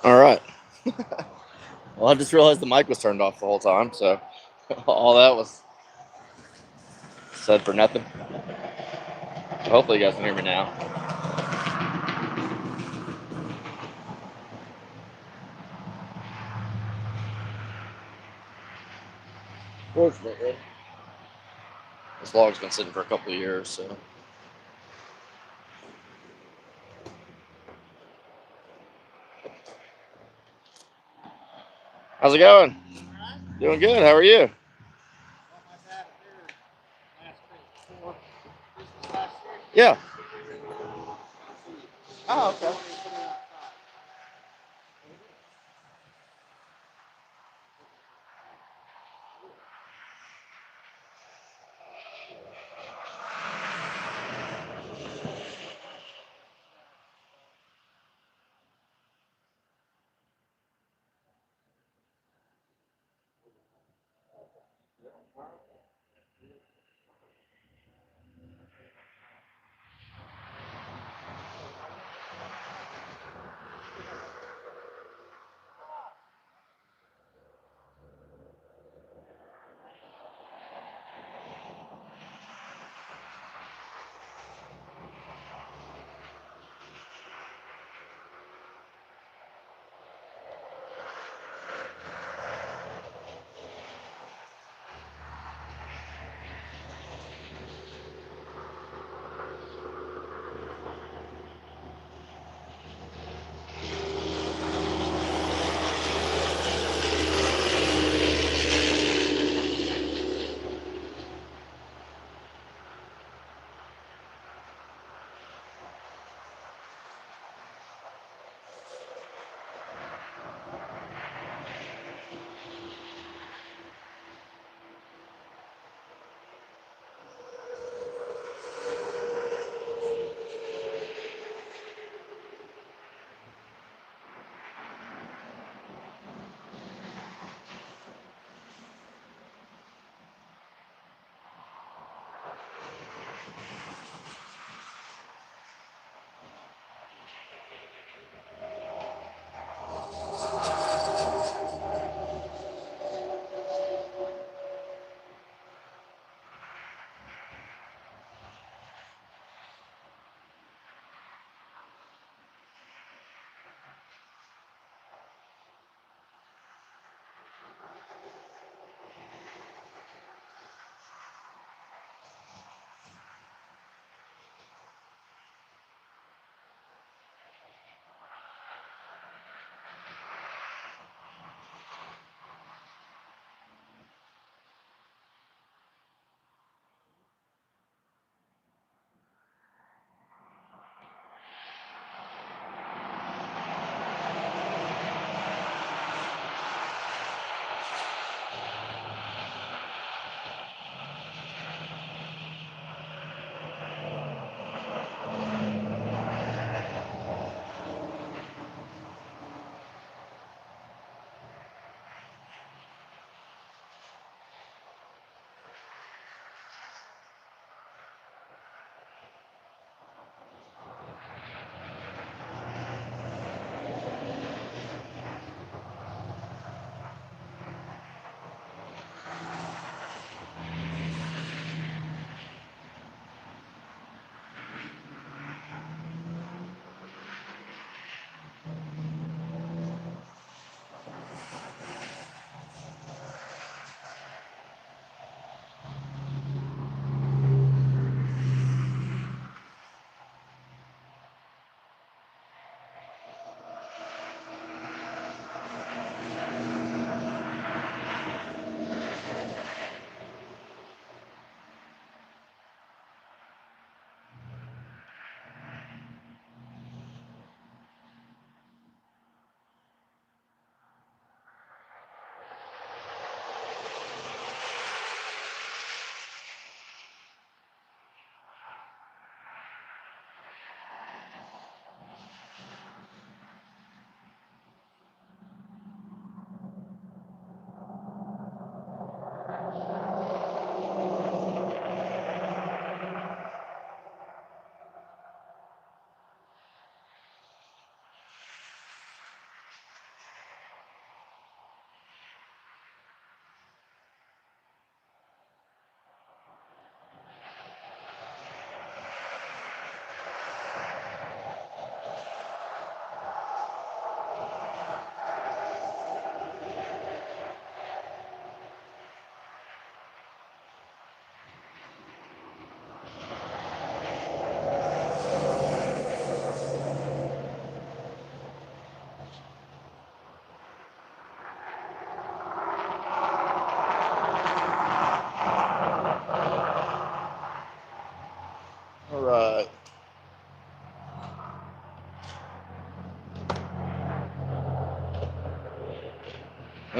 All right. Well, I just realized the mic was turned off the whole time, so all that was said for nothing. Hopefully, you guys can hear me now. Fortunately, this log's been sitting for a couple of years, so. How's it going? Doing good. How are you? Yeah. Oh, okay.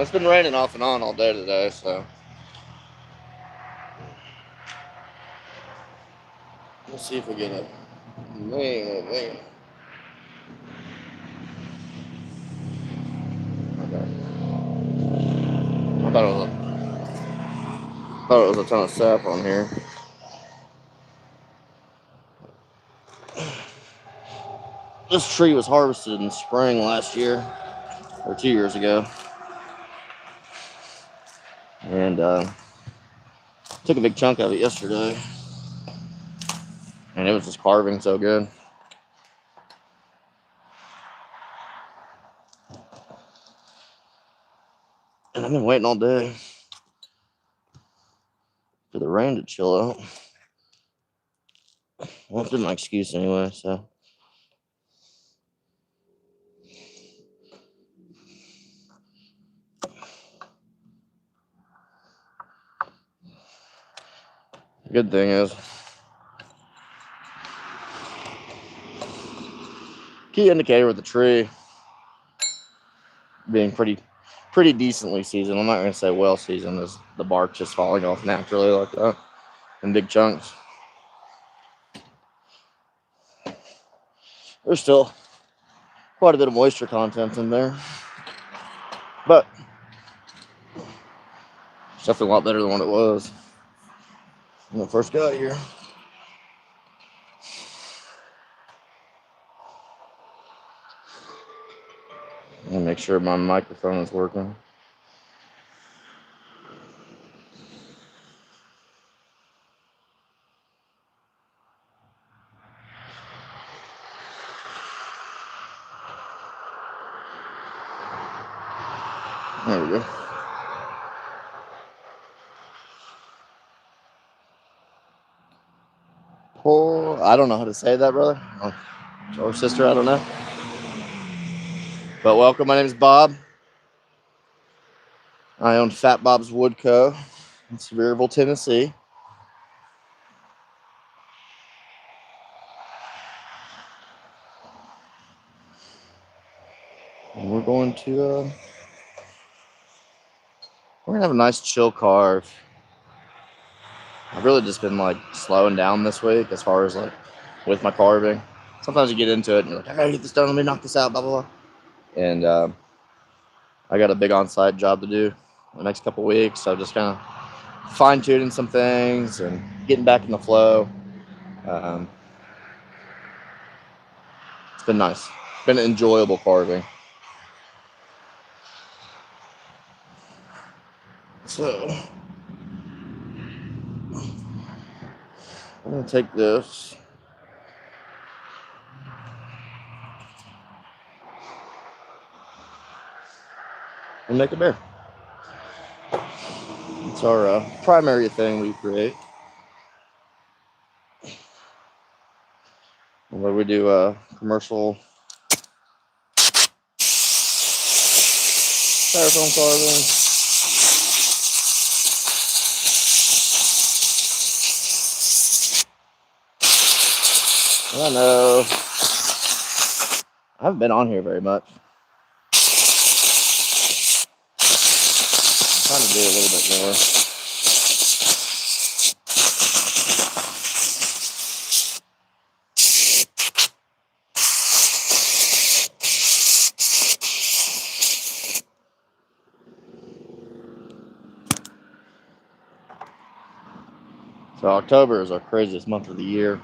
It's been raining off and on all day today, so let's see if we get it. Man. Okay. I thought it was a ton of sap on here. This tree was harvested in spring last year, or 2 years ago, and took a big chunk of it yesterday, and it was just carving so good. And I've been waiting all day for the rain to chill out. Well, it's been my excuse anyway, so. The good thing is, key indicator with the tree being pretty decently seasoned. I'm not going to say well seasoned, as the bark just falling off naturally like that in big chunks. There's still quite a bit of moisture content in there, but it's definitely a lot better than what it was when I first got here. Let me make sure my microphone is working. There we go. I don't know how to say that, brother. Or sister, I don't know. But welcome, my name is Bob. I own Fat Bob's Wood Co. in Sevierville, Tennessee. And we're going to have a nice chill carve. I've really just been like slowing down this week as far as like with my carving. Sometimes you get into it and you're like, I gotta get this done, let me knock this out, blah, blah, blah. And I got a big on-site job to do the next couple weeks. So just kind of fine-tuning some things and getting back in the flow. It's been nice. It's been enjoyable carving. So I'm gonna take this and make a bear. It's our primary thing we create. Where we do commercial styrofoam carving. I know I haven't been on here very much. I'm trying to do a little bit more. So October is our craziest month of the year.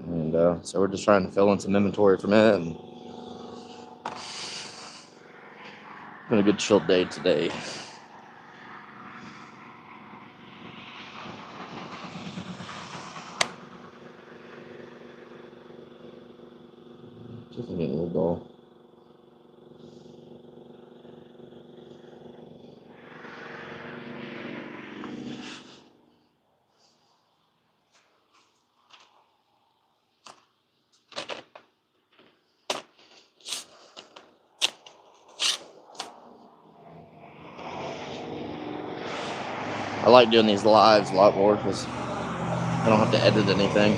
And so we're just trying to fill in some inventory from it. And it's been a good chill day today. Just getting a little dull. I like doing these lives a lot more because I don't have to edit anything.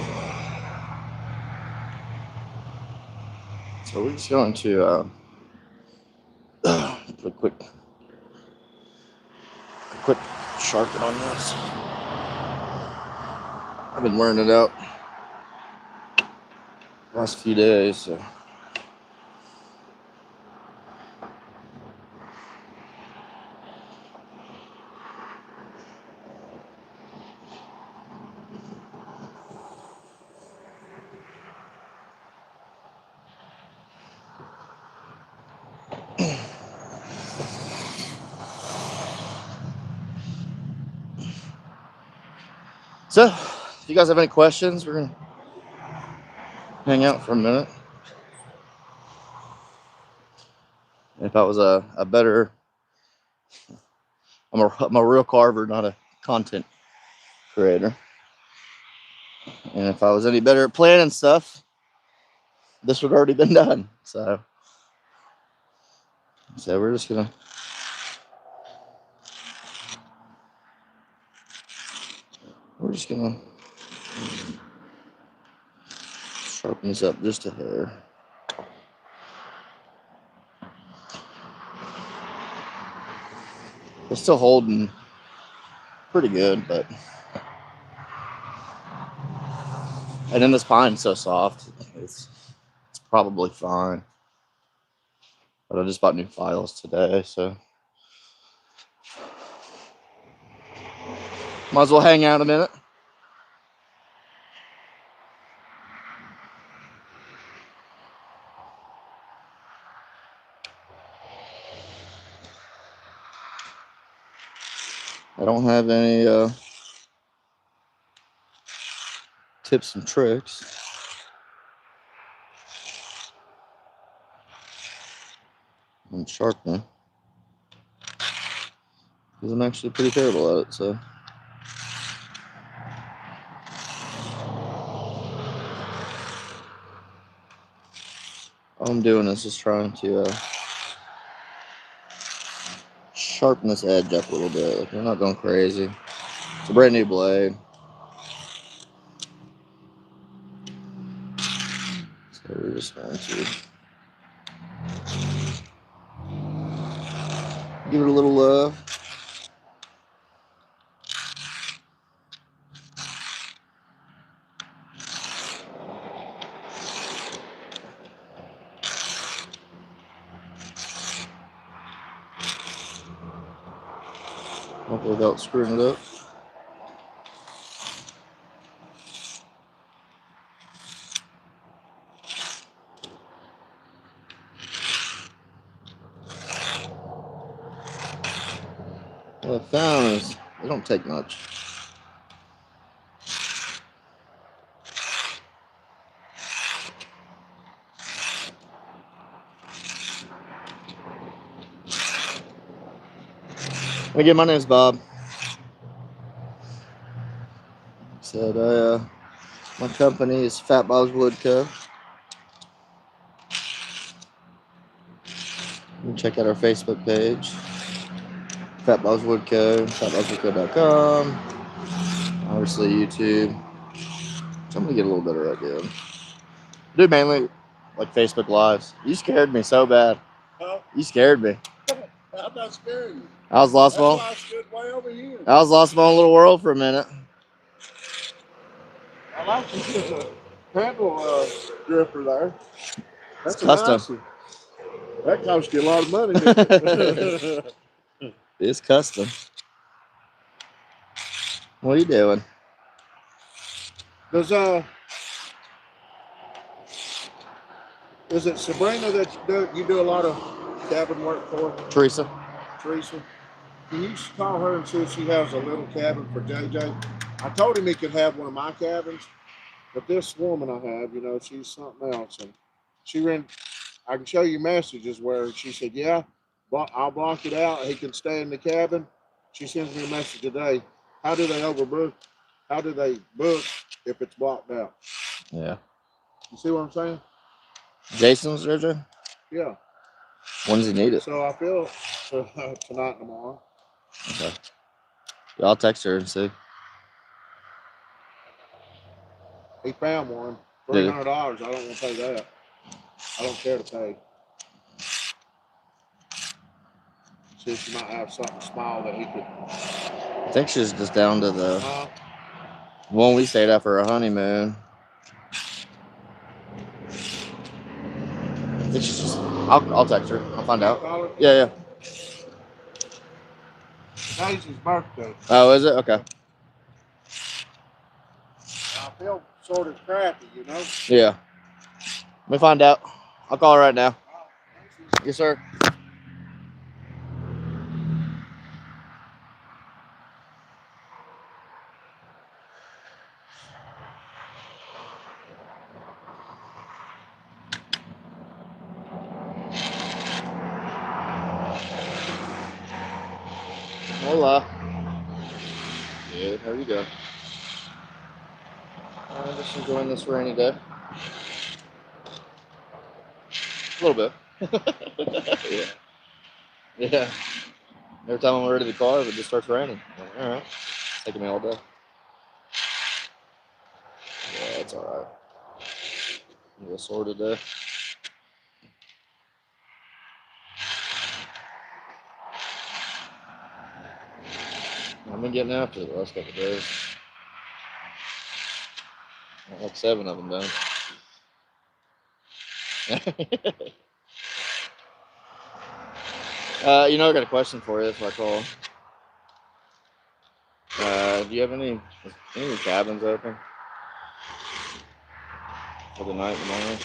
So we're just going to put a quick sharpen on this. I've been wearing it out the last few days, so. So, if you guys have any questions, we're gonna hang out for a minute. If I was a better, I'm a real carver, not a content creator. And if I was any better at planning stuff, this would already been done. So we're just gonna sharpen this up just a hair. It's still holding pretty good, but and then this pine's so soft, it's probably fine. But I just bought new files today, so might as well hang out a minute. I don't have any tips and tricks. I'm sharpening because I'm actually pretty terrible at it. So all I'm doing is just trying to sharpen this edge up a little bit. Like, I'm not going crazy. It's a brand new blade. So we're just going to give it a little love. Hopefully without screwing it up. What I found is they don't take much. Again, my name's Bob. Said my company is Fat Bob's Wood Co. You can check out our Facebook page, Fat Bob's Wood Co. FatBobsWoodCo.com. Obviously YouTube. So I'm gonna get a little better at it. Do mainly like Facebook Lives. You scared me so bad. Huh? You scared me. I'm not scared. I was lost. That's why I stood way over here. I was lost in my own little world for a minute. I like you get a handle gripper there. That's custom. Nice one. That cost you a lot of money, didn't it? It's custom. What are you doing? Is it Sabrina that you do a lot of cabin work for? Teresa. Can you call her and see if she has a little cabin for JJ? I told him he could have one of my cabins, but this woman I have, she's something else. And I can show you messages where she said, yeah, I'll block it out. He can stay in the cabin. She sends me a message today. How do they overbook? How do they book if it's blocked out? Yeah. You see what I'm saying? Jason's JJ? Yeah. When does he need it? So I feel tonight and tomorrow. Okay. Yeah, I'll text her and see. He found one. $300. I don't want to pay that. I don't care to pay. See if you might have something small that he could. think she's just down to the Uh, one we stayed at for a honeymoon. I think she's just. I'll text her. I'll find out. call her? Yeah, yeah. Daisy's birthday. Oh, is it? Okay. I feel sort of crappy, you know. Yeah. Let me find out. I'll call her right now. Yes, sir. Hola. Good. How are you doing? Just enjoying this rainy day. A little bit. Yeah. Yeah. Every time I'm ready to carve, it just starts raining. I'm like, all right. It's taking me all day. Yeah, it's all right. I'm gonna sort today. I've been getting after it the last couple of days. I got like 7 of them done. I got a question for you before I call. Do you have any cabins open for the night and morning?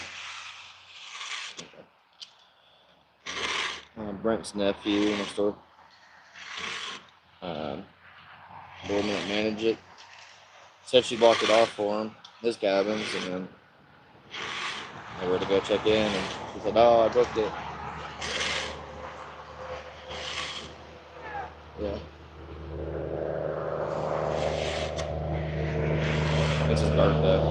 Brent's nephew next door um, told me to manage it. Said she blocked it off for him, his cabins, and then they were to go check in, and she said, "Oh, I booked it." Yeah, it's his birthday.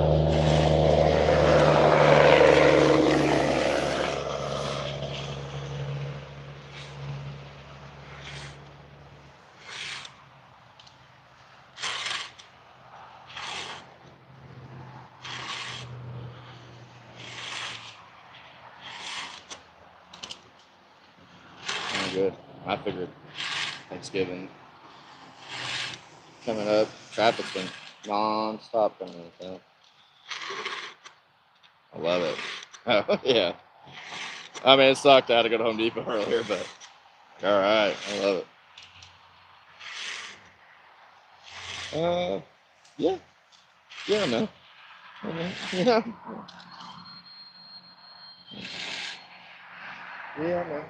I'm good. I figured Thanksgiving coming up, traffic's been non-stop coming in town. I love it. Oh, yeah. I mean, it sucked. I had to go to Home Depot earlier, but all right. I love it. Yeah. Yeah, no. Yeah. Yeah, no.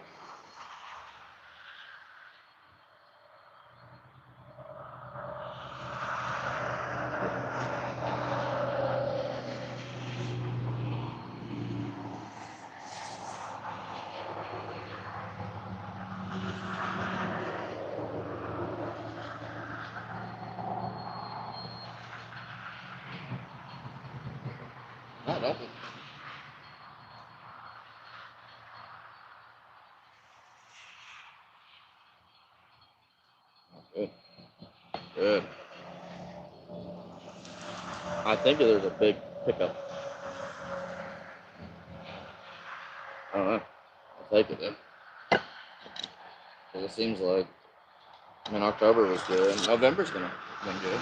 I don't. Good. Good. I think there's a big pickup. I don't know. I'll take it then. 'Cause it seems like, October was good. November's gonna been good.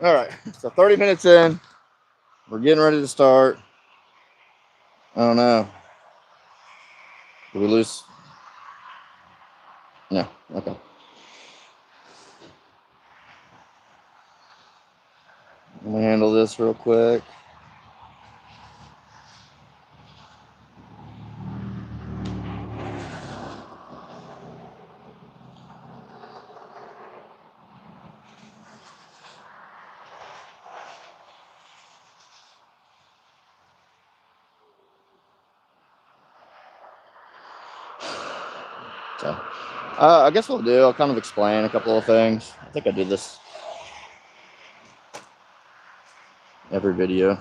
All right, so 30 minutes in, we're getting ready to start. I don't know. Did we lose? No. Okay. Let me handle this real quick. So, I guess what I'll do, I'll kind of explain a couple of things. I think I do this every video.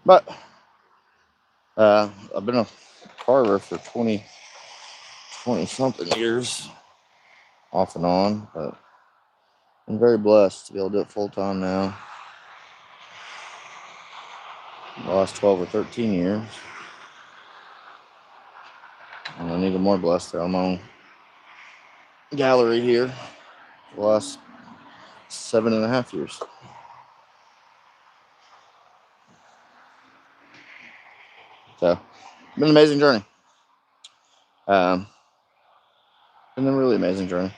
But I've been a carver for 20 something years, off and on, but I'm very blessed to be able to do it full time now. The last 12 or 13 years. And I'm even more blessed to have my own gallery here for the last 7.5 years. So, been an amazing journey. Been a really amazing journey.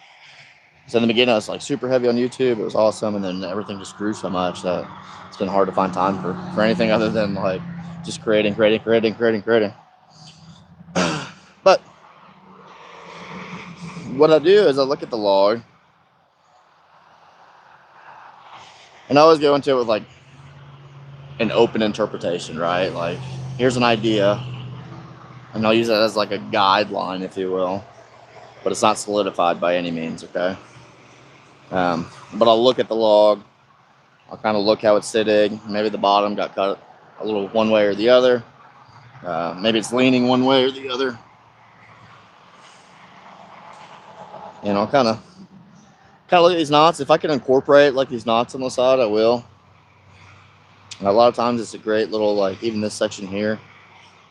So in the beginning, I was like super heavy on YouTube. It was awesome, and then everything just grew so much that it's been hard to find time for anything other than like just creating. But what I do is I look at the log, and I always go into it with like an open interpretation, right? Like, here's an idea, and I'll use that as like a guideline, if you will, but it's not solidified by any means, okay? But I'll look at the log, I'll kind of look how it's sitting. Maybe the bottom got cut a little one way or the other. Maybe it's leaning one way or the other. And I'll kind of look at these knots. If I can incorporate like these knots on the side, I will. And a lot of times it's a great little, like, even this section here,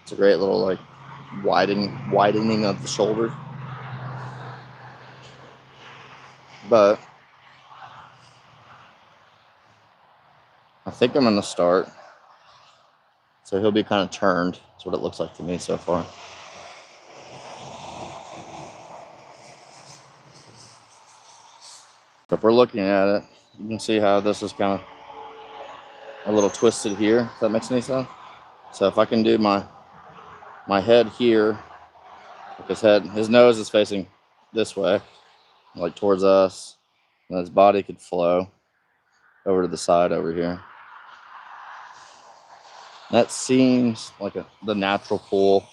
it's a great little like widening of the shoulder. But I think I'm gonna start. So he'll be kind of turned. That's what it looks like to me so far. So if we're looking at it, you can see how this is kind of a little twisted here. If that makes any sense. So if I can do my head here, like his nose is facing this way, like towards us, and his body could flow over to the side over here. That seems like the natural pull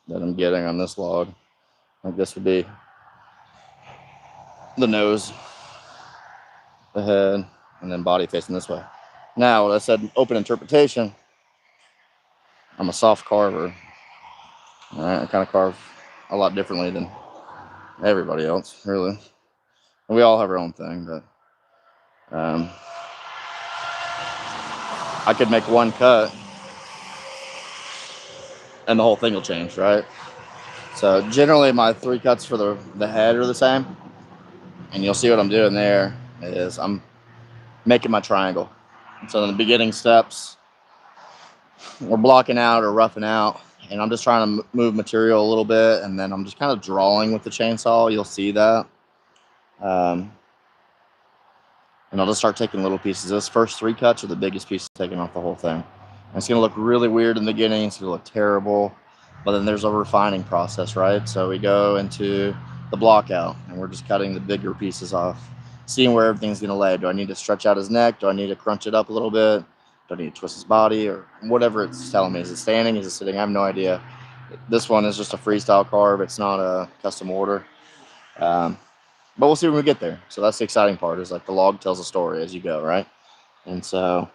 that I'm getting on this log. Like this would be the nose, the head, and then body facing this way. Now, when I said open interpretation, I'm a soft carver. All right, I kind of carve a lot differently than everybody else, really. And we all have our own thing, but I could make one cut and the whole thing will change, right? So generally my 3 cuts for the head are the same. And you'll see what I'm doing there is I'm making my triangle. So in the beginning steps, we're blocking out or roughing out, and I'm just trying to move material a little bit, and then I'm just kind of drawing with the chainsaw. You'll see that. And I'll just start taking little pieces. Those first 3 cuts are the biggest pieces, taking off the whole thing. And it's going to look really weird in the beginning. It's going to look terrible. But then there's a refining process, right? So we go into the block out, and we're just cutting the bigger pieces off, seeing where everything's going to lay. Do I need to stretch out his neck? Do I need to crunch it up a little bit? Do I need to twist his body? Or whatever it's telling me. Is it standing? Is it sitting? I have no idea. This one is just a freestyle carve. It's not a custom order. But we'll see when we get there. So that's the exciting part, is like the log tells a story as you go, right? And so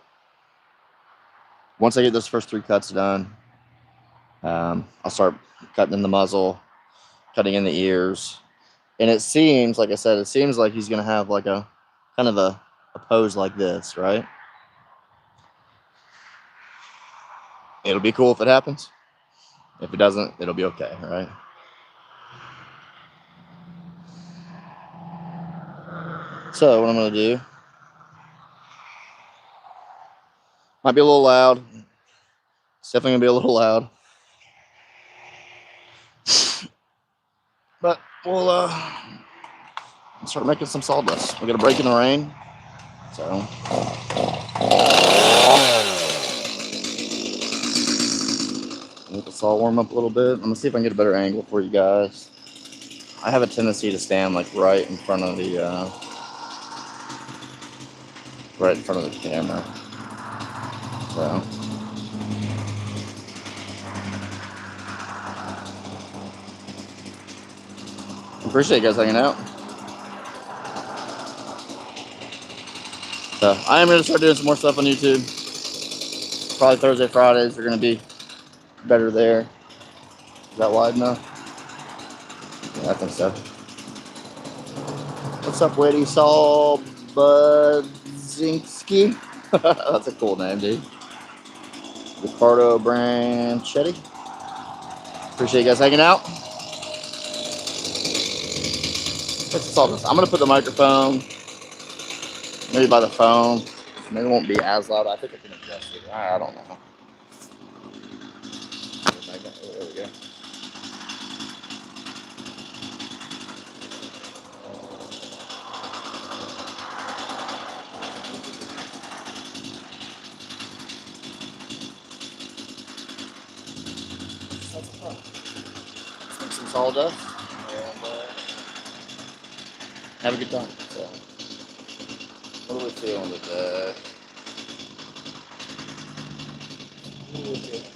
once I get those first 3 cuts done, I'll start cutting in the muzzle, cutting in the ears. And it seems, like I said, it seems like he's going to have like a kind of a pose like this, right? It'll be cool if it happens. If it doesn't, it'll be okay, right? So what I'm gonna do, might be a little loud. It's definitely gonna be a little loud, but we'll start making some sawdust. We're gonna break in the rain, so. Let the saw warm up a little bit. I'm gonna see if I can get a better angle for you guys. I have a tendency to stand like right in front of the camera. So appreciate you guys hanging out. So I am gonna start doing some more stuff on YouTube. Probably Thursday, Fridays are gonna be better there. Is that wide enough? Yeah, I think so. What's up, Witty Saul Budzinski? That's a cool name, dude. Ricardo Branchetti. Appreciate you guys hanging out. I'm gonna put the microphone maybe by the phone. Maybe it won't be as loud. I think I can adjust it. I don't know. There we go. Let's make some sawdust and have a good time. So, what are we feeling today? What are we feeling today?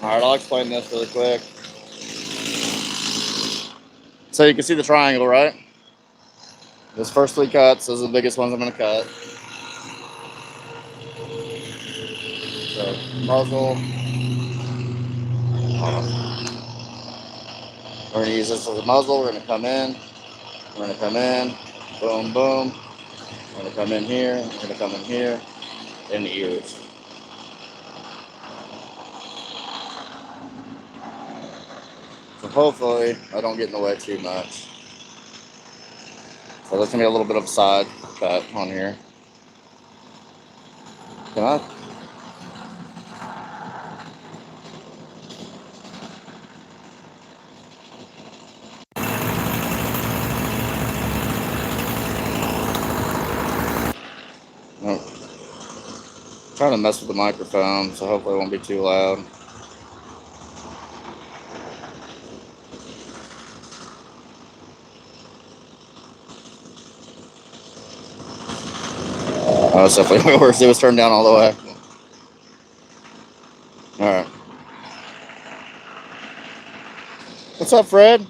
Alright, I'll explain this really quick. So you can see the triangle, right? Those first 3 cuts, those are the biggest ones I'm going to cut. So, muzzle. We're gonna use this as a muzzle. We're gonna come in. We're gonna come in. Boom, boom. We're gonna come in here. We're gonna come in here. In the ears. So hopefully I don't get in the way too much. So there's gonna be a little bit of a side cut on here. Can I? No. Trying to mess with the microphone, so hopefully it won't be too loud. Oh, it's definitely way worse. It was turned down all the way. All right. What's up, Fred?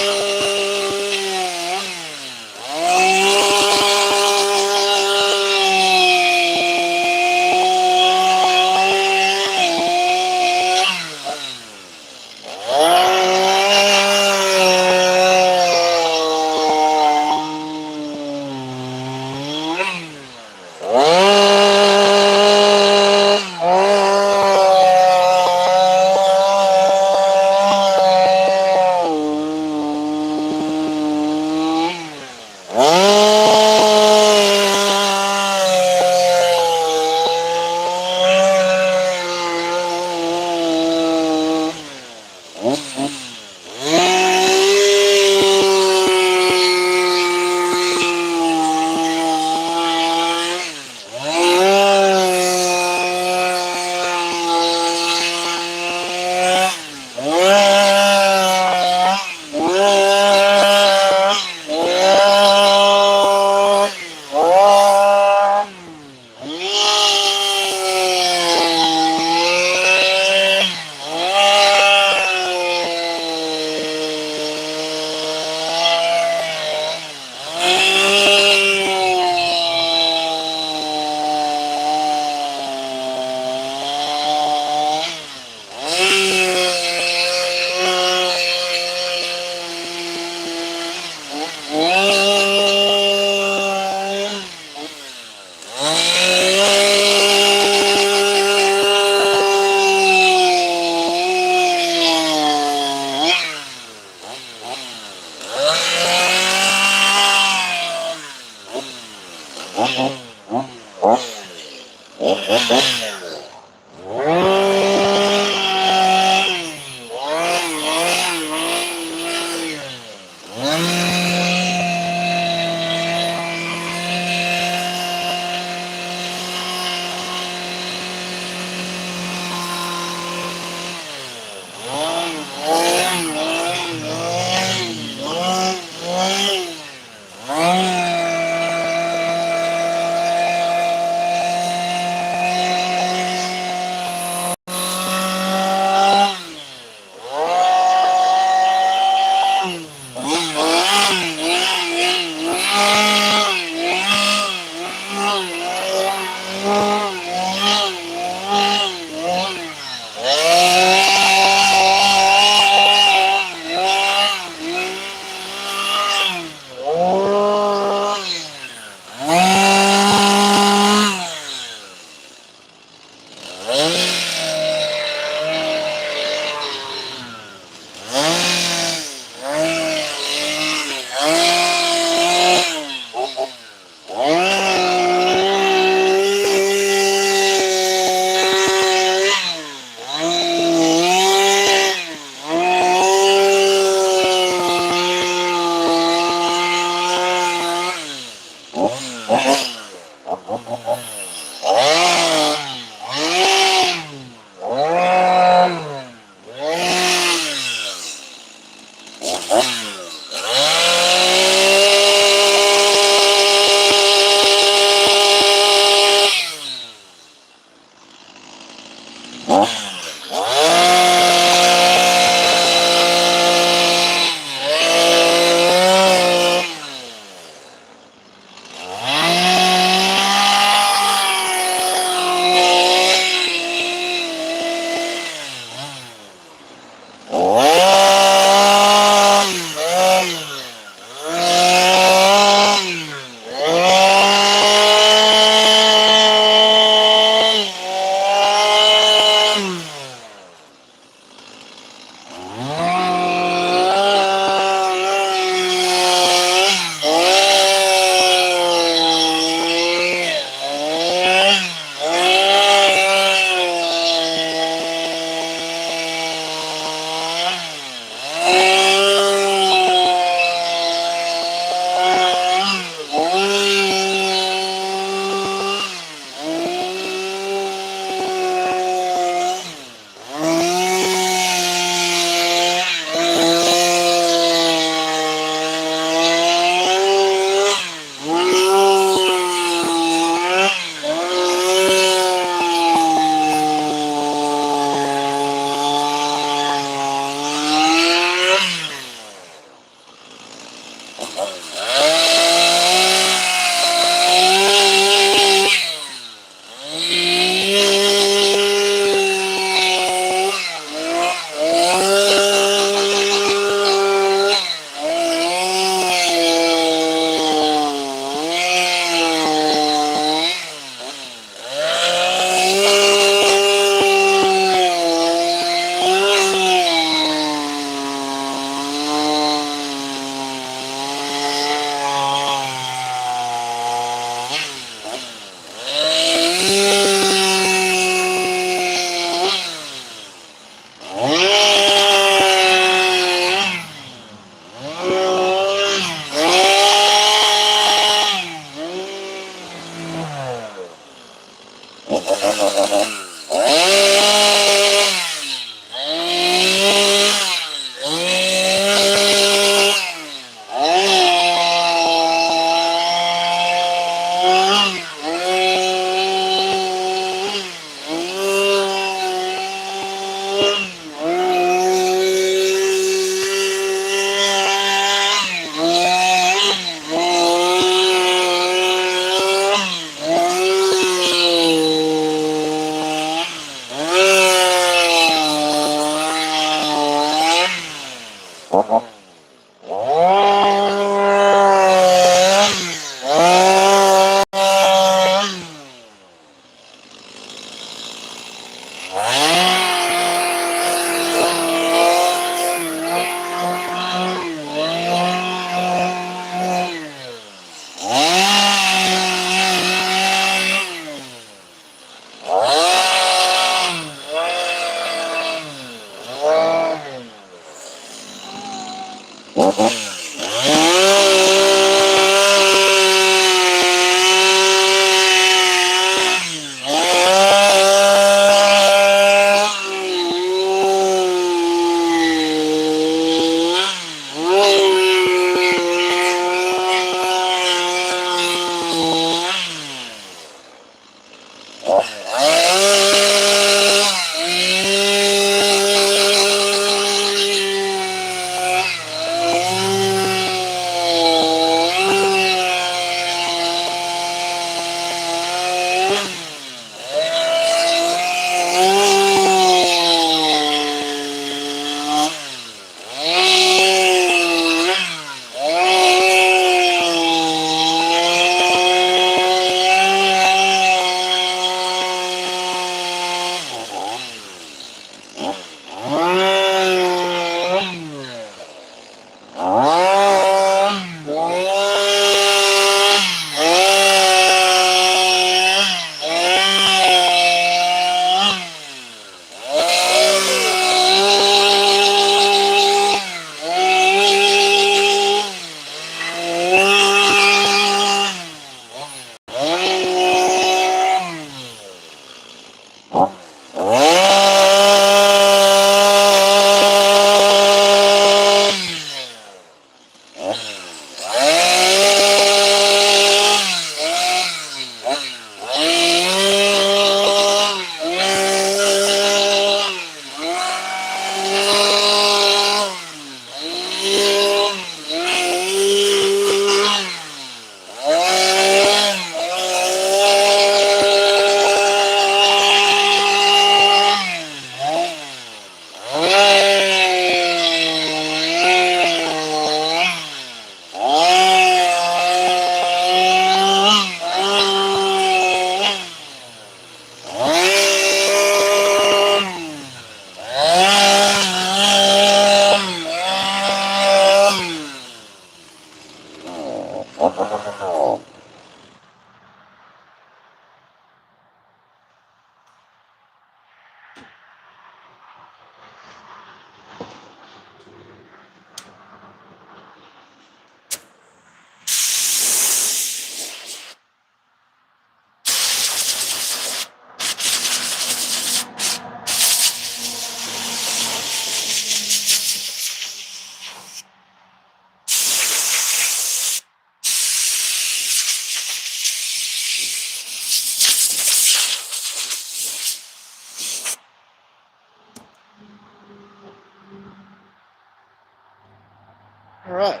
All right.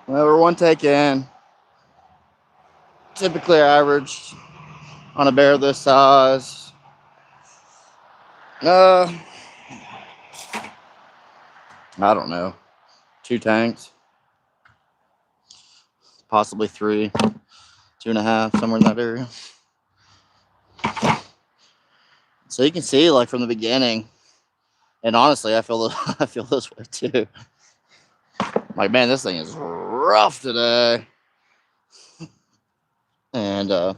Well, we're one take in. Typically averaged on a bear this size. Uh, I don't know. 2 tanks, possibly 3, 2.5, somewhere in that area. So you can see, like from the beginning, and honestly, I feel I feel this way too. Like, man, this thing is rough today, and you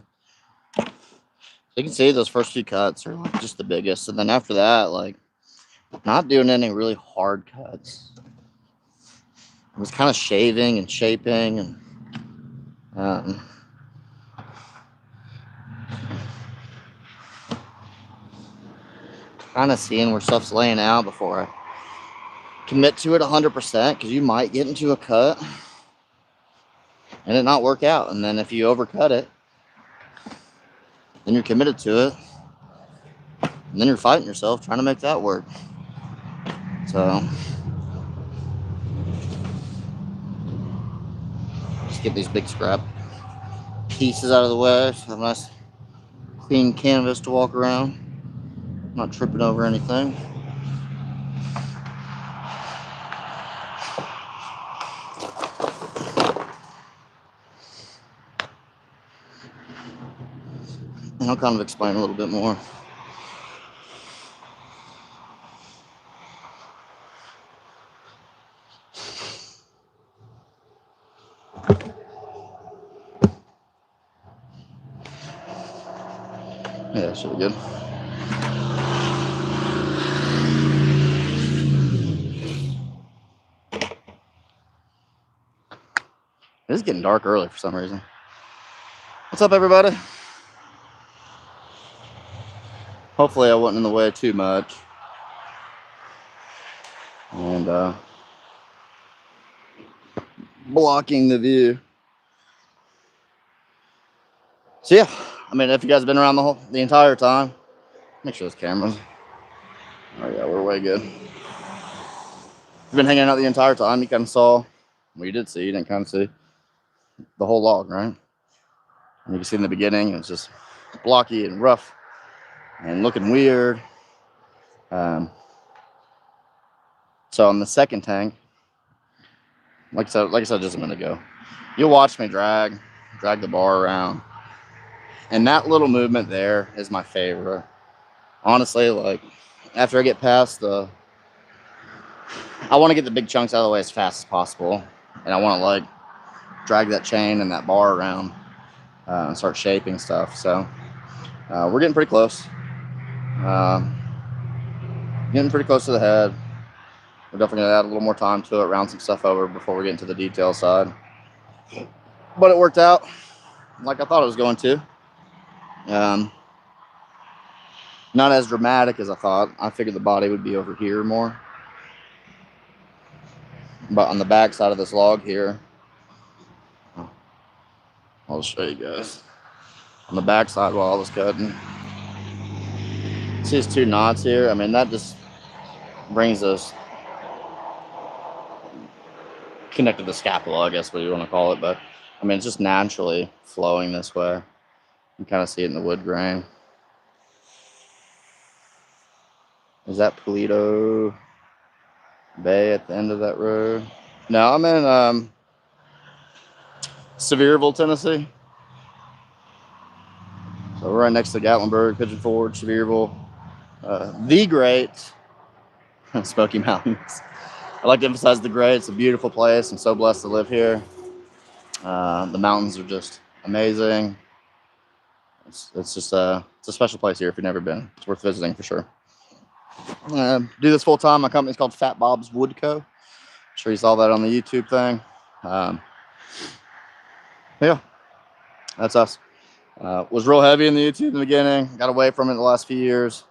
can see those first 2 cuts are like just the biggest, and then after that, like, not doing any really hard cuts. I was kind of shaving and shaping, and kind of seeing where stuff's laying out before I commit to it 100%, because you might get into a cut and it not work out, and then if you overcut it, then you're committed to it, and then you're fighting yourself trying to make that work. So just get these big scrap pieces out of the way, so have a nice clean canvas to walk around, not tripping over anything. I'll kind of explain a little bit more. Yeah, that should be good. It is getting dark early for some reason. What's up, everybody? Hopefully I wasn't in the way too much. And blocking the view. So yeah, I mean, if you guys have been around the entire time, make sure those cameras. Oh yeah, we're way good. If you've been hanging out the entire time, you kind of saw, well, you did see, you didn't kind of see the whole log, right? And you can see in the beginning, it's just blocky and rough and looking weird. So on the second tank, like I said just a minute ago, you'll watch me drag the bar around, and that little movement there is my favorite. Honestly, like after I get past I want to get the big chunks out of the way as fast as possible, and I want to like drag that chain and that bar around and start shaping stuff. So we're getting pretty close. Getting pretty close to the head. We're definitely gonna add a little more time to it, round some stuff over before we get into the detail side. But it worked out like I thought it was going to. Not as dramatic as I thought. I figured the body would be over here more. But on the back side of this log here, I'll show you guys. On the back side while I was cutting, see these two knots here? I mean, that just brings us connected to scapula, I guess what you want to call it. But I mean, it's just naturally flowing this way. You kind of see it in the wood grain. Is that Pulido Bay at the end of that road? No, I'm in Sevierville, Tennessee. So we're right next to Gatlinburg, Pigeon Forge, Sevierville, the great Smoky Mountains. I like to emphasize the great. It's a beautiful place. I'm so blessed to live here. The mountains are just amazing. It's just it's a special place here if you've never been. It's worth visiting for sure. Do this full time. My company's called Fat Bob's Wood Co. I'm sure you saw that on the YouTube thing. Yeah, that's us. Was real heavy in the YouTube in the beginning. Got away from it the last few years,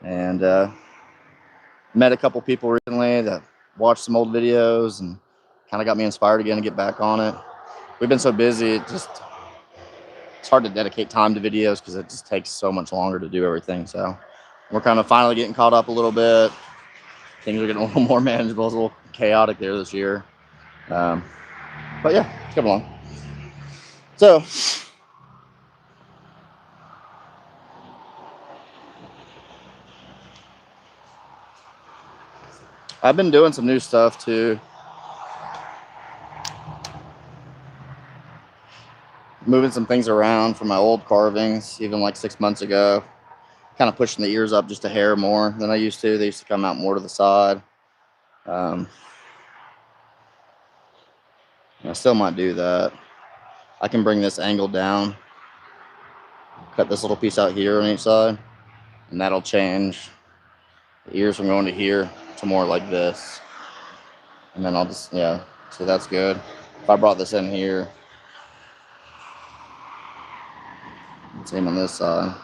and met a couple people recently that watched some old videos and kind of got me inspired again to get back on it. We've been so busy, it's hard to dedicate time to videos because it just takes so much longer to do everything. So we're kind of finally getting caught up a little bit. Things are getting a little more manageable. It's a little chaotic there this year. But yeah, it's coming along. So I've been doing some new stuff too. Moving some things around from my old carvings, even like 6 months ago. Kind of pushing the ears up just a hair more than I used to. They used to come out more to the side. I still might do that. I can bring this angle down, cut this little piece out here on each side, and that'll change the ears from going to here to more like this. And then I'll just, yeah, so that's good. If I brought this in here, same on this side.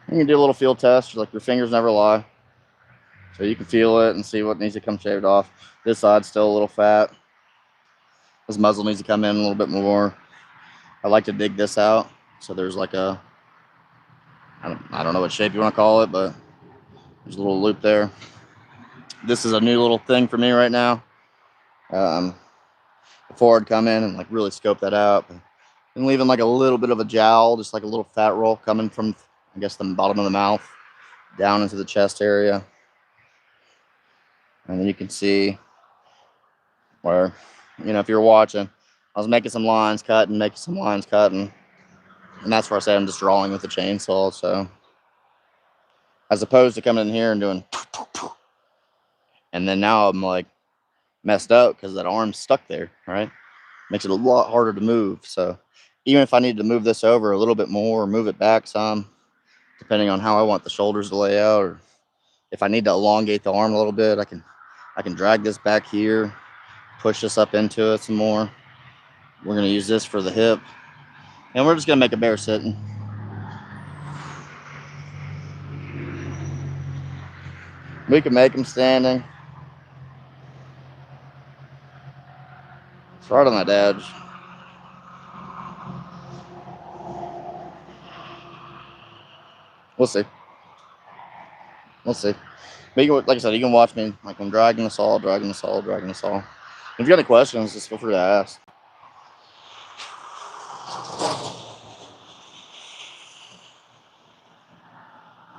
You can do a little feel test, like your fingers never lie. So you can feel it and see what needs to come shaved off. This side's still a little fat. This muzzle needs to come in a little bit more. I like to dig this out. So there's like a, I don't know what shape you want to call it, but there's a little loop there. This is a new little thing for me right now. Before I'd come in and like really scope that out. And leaving like a little bit of a jowl, just like a little fat roll coming from, I guess, the bottom of the mouth down into the chest area. And then you can see where If you're watching, I was making some lines, cutting, making some lines, cutting, and that's where I say I'm just drawing with the chainsaw. So as opposed to coming in here and doing, and then now I'm like messed up because that arm's stuck there, right? Makes it a lot harder to move. So even if I need to move this over a little bit more or move it back some, depending on how I want the shoulders to lay out, or if I need to elongate the arm a little bit, I can drag this back here, push this up into it some more. We're gonna use this for the hip, and we're just gonna make a bear sitting. We can make them standing. It's right on that edge. We'll see. We'll see. But you can, like I said, you can watch me like I'm dragging the saw, dragging the saw, dragging the saw. If you got any questions, just feel free to ask.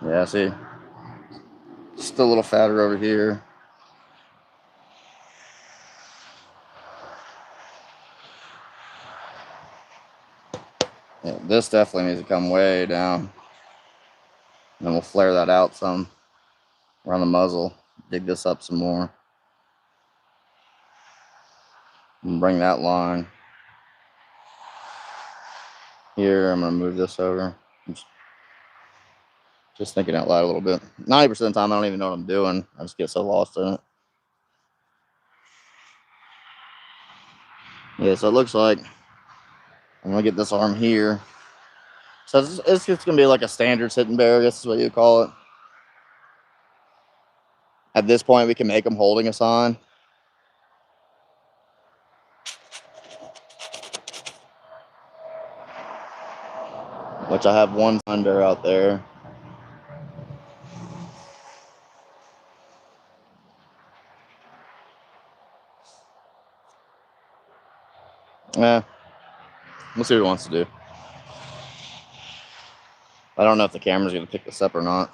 Yeah, see, just a little fatter over here. Yeah, this definitely needs to come way down. And then we'll flare that out some around the muzzle. Dig this up some more. And bring that line. Here, I'm going to move this over. Just thinking out loud a little bit. 90% of the time, I don't even know what I'm doing. I just get so lost in it. Yeah, so it looks like I'm going to get this arm here. So it's just going to be like a standard sitting bear, I guess is what you call it. At this point, we can make them holding us on. Which I have one under out there. Yeah, we'll see what he wants to do. I don't know if the camera's going to pick this up or not.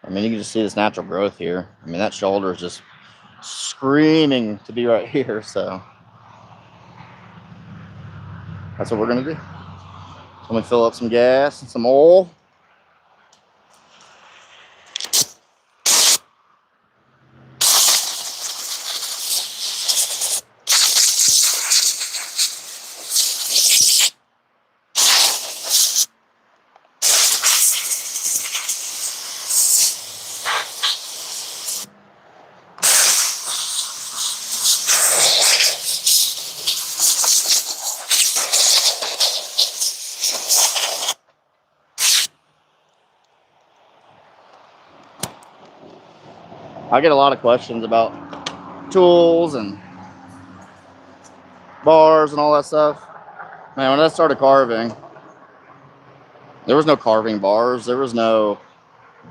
I mean, you can just see this natural growth here. I mean, that shoulder is just screaming to be right here, so that's what we're going to do. So I'm going to fill up some gas and some oil. I get a lot of questions about tools and bars and all that stuff. Man, when I started carving, there was no carving bars. There was no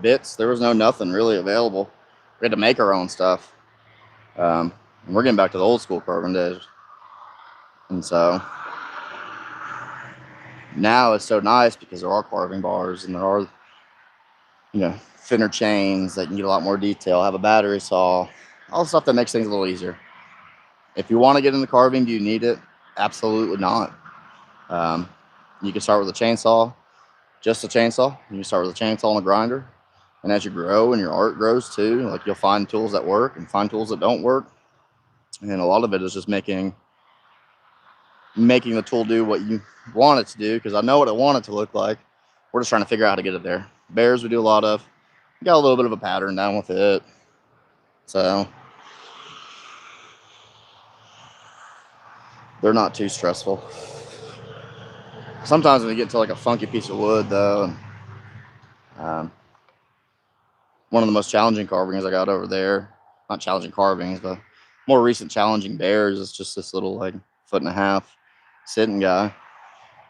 bits. There was no nothing really available. We had to make our own stuff. And we're getting back to the old school carving days. And so now it's so nice because there are carving bars and there are, thinner chains that can get a lot more detail, have a battery saw, all the stuff that makes things a little easier. If you want to get into carving, do you need it? Absolutely not. You can start with a chainsaw, just a chainsaw. You can start with a chainsaw and a grinder. And as you grow and your art grows too, like you'll find tools that work and find tools that don't work. And a lot of it is just making the tool do what you want it to do, because I know what I want it to look like. We're just trying to figure out how to get it there. Bears we do a lot of. Got a little bit of a pattern down with it. So they're not too stressful. Sometimes when you get to like a funky piece of wood though, one of the most challenging carvings I got over there, not challenging carvings, but more recent challenging bears, is just this little like 1.5 foot sitting guy.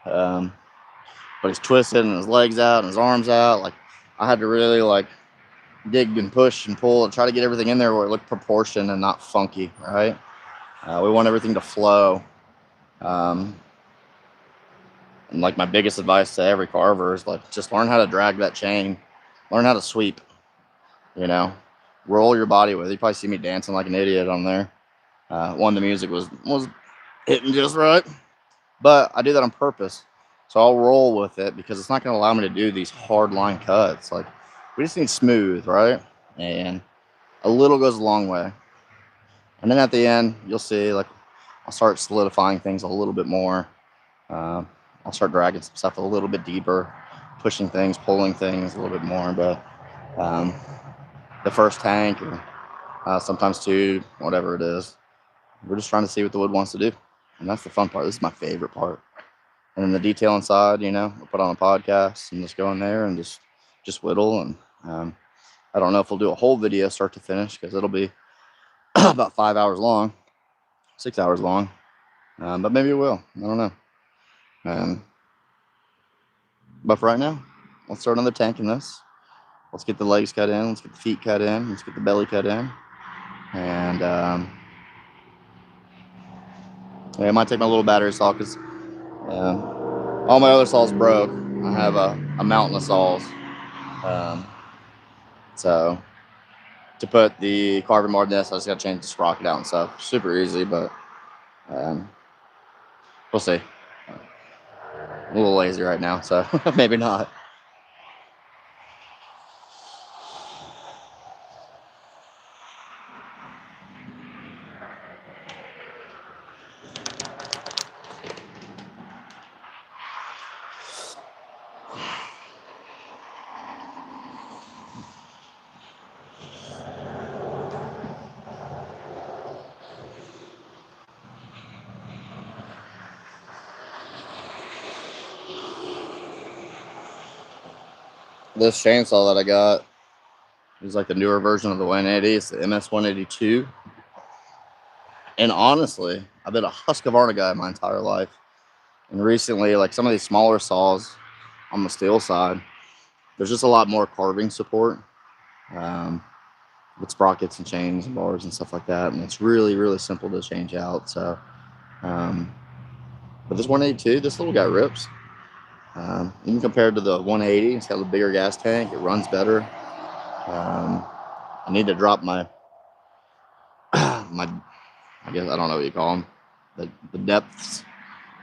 But he's twisted and his legs out and his arms out. Like I had to really like dig and push and pull and try to get everything in there where it looked proportioned and not funky, right? We want everything to flow. And like my biggest advice to every carver is like, just learn how to drag that chain, learn how to sweep, roll your body with it. You probably see me dancing like an idiot on there. One, the music was hitting just right, but I do that on purpose. So I'll roll with it because it's not going to allow me to do these hard line cuts. Like we just need smooth, right? And a little goes a long way. And then at the end, you'll see like I'll start solidifying things a little bit more. Um, I'll start dragging some stuff a little bit deeper, pushing things, pulling things a little bit more. But um, the first tank, or sometimes two, whatever it is, we're just trying to see what the wood wants to do, and that's the fun part. This is my favorite part. And then the detail inside, we'll put on a podcast and just go in there and just whittle. And I don't know if we'll do a whole video start to finish because it'll be about 5 hours long, 6 hours long. But maybe it will. I don't know. Um, but for right now, let's start another tank in this. Let's get the legs cut in. Let's get the feet cut in. Let's get the belly cut in. And yeah, I might take my little battery saw because all my other saws broke. I have a mountain of saws. Um, so to put the carbon board in this, I just got to change the sprocket out and stuff. Super easy, but um, we'll see. I'm a little lazy right now, so maybe not. This chainsaw that I got is like the newer version of the 180. It's the MS 182. And honestly, I've been a Husqvarna guy my entire life. And recently, like some of these smaller saws on the steel side, there's just a lot more carving support um, with sprockets and chains and bars and stuff like that. And it's really, really simple to change out. So, um, but this 182, this little guy rips. Even compared to the 180, it's got a bigger gas tank. It runs better. I need to drop my my. I guess I don't know what you call them. The depths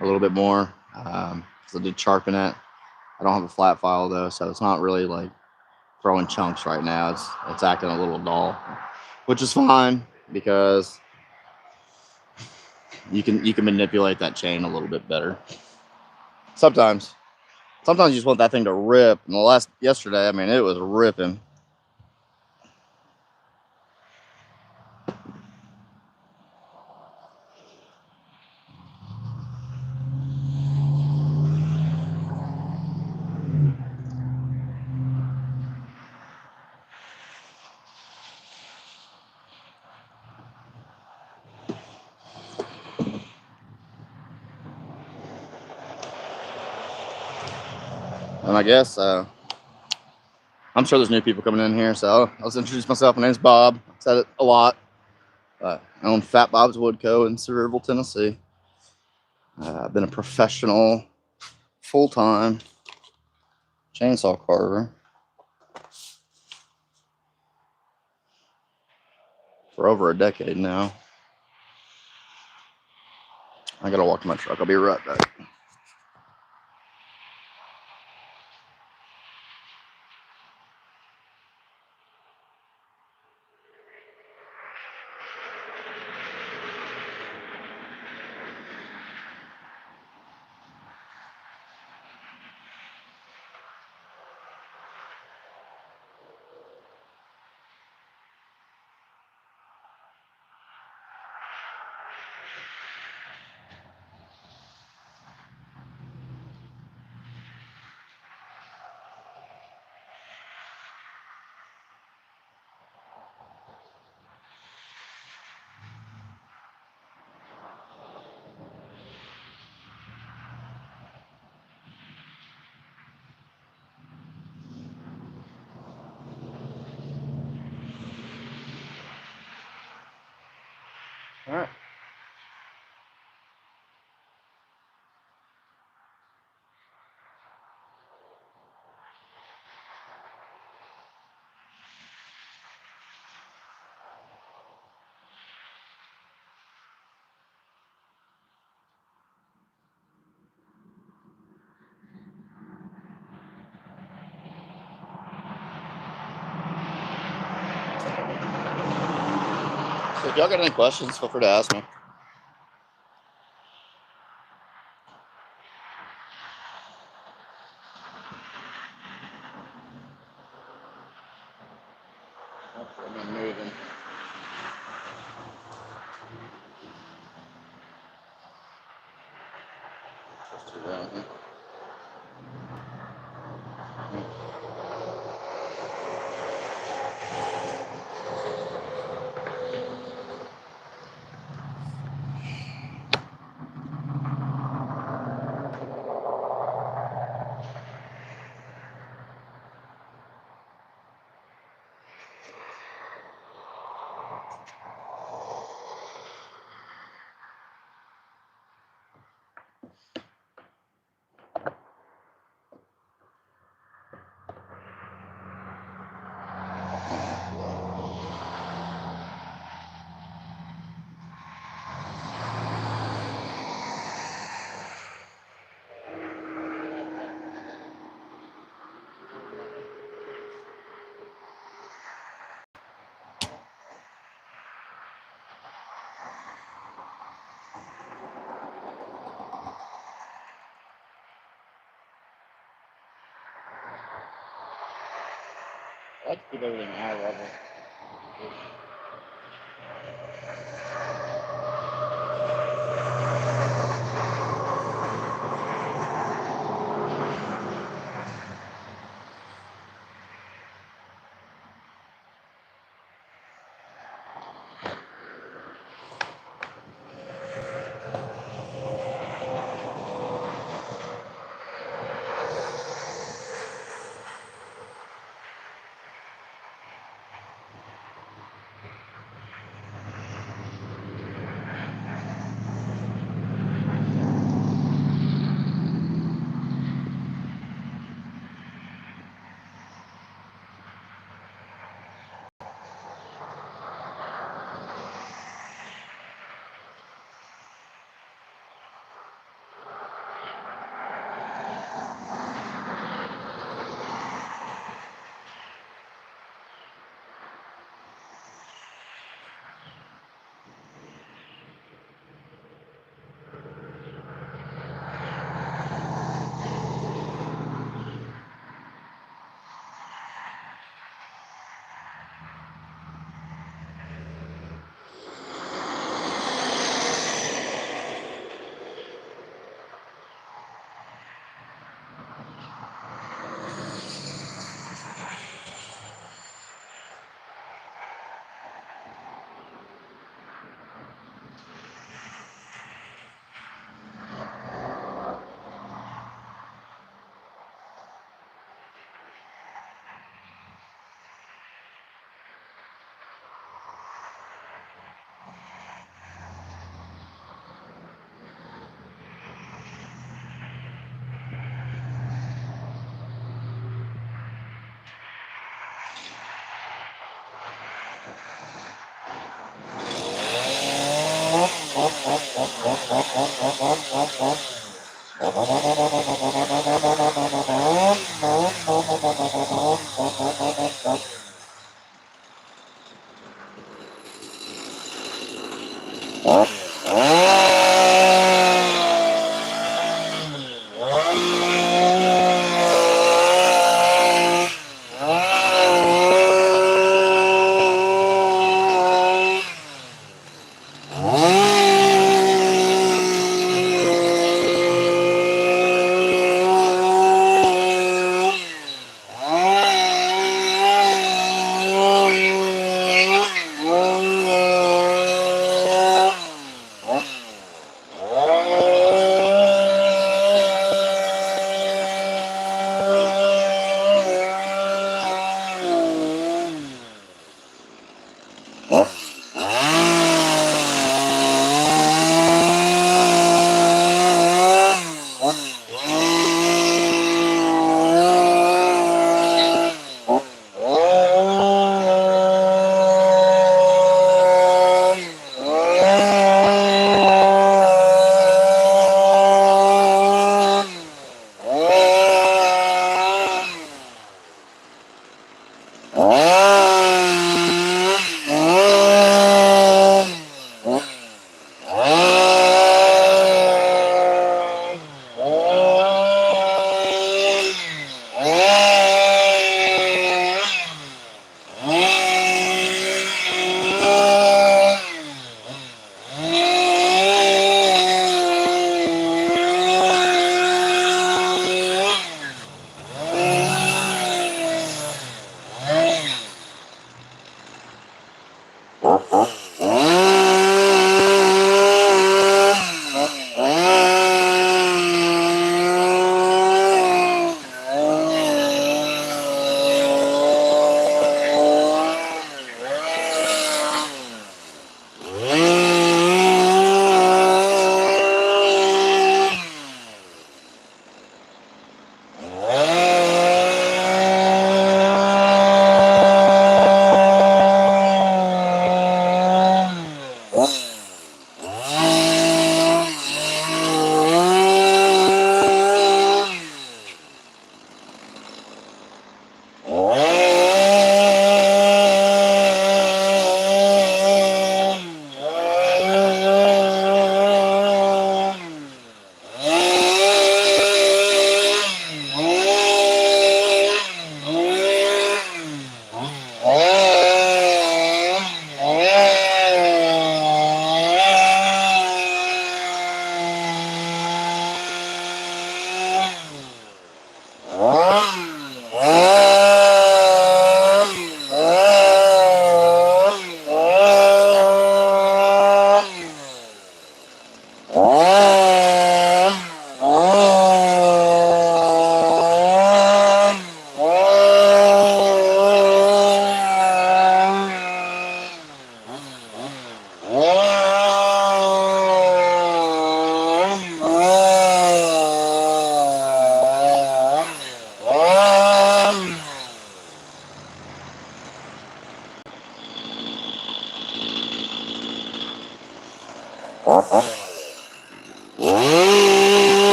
a little bit more. So I did sharpen it. I don't have a flat file though, so it's not really like throwing chunks right now. It's acting a little dull, which is fine because you can manipulate that chain a little bit better. Sometimes sometimes you just want that thing to rip. And yesterday, I mean, it was ripping. And I guess I'm sure there's new people coming in here, so I'll introduce myself. My name's Bob. I've said it a lot. I own Fat Bob's Wood Co. in Cedarville, Tennessee. I've been a professional, full-time chainsaw carver for over a decade now. I gotta walk to my truck. I'll be right back. All right. If y'all got any questions, feel free to ask me. I'm moving. Just too down here. I like to keep everything eye level.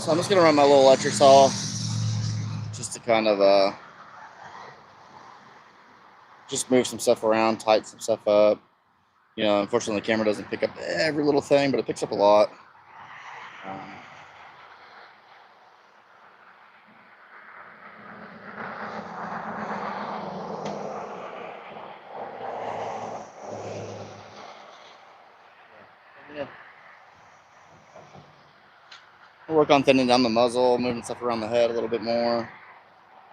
So I'm just gonna run my little electric saw just to kind of just move some stuff around, tighten some stuff up. You know, unfortunately, the camera doesn't pick up every little thing, but it picks up a lot. Um, yeah. We'll work on thinning down the muzzle, moving stuff around the head a little bit more.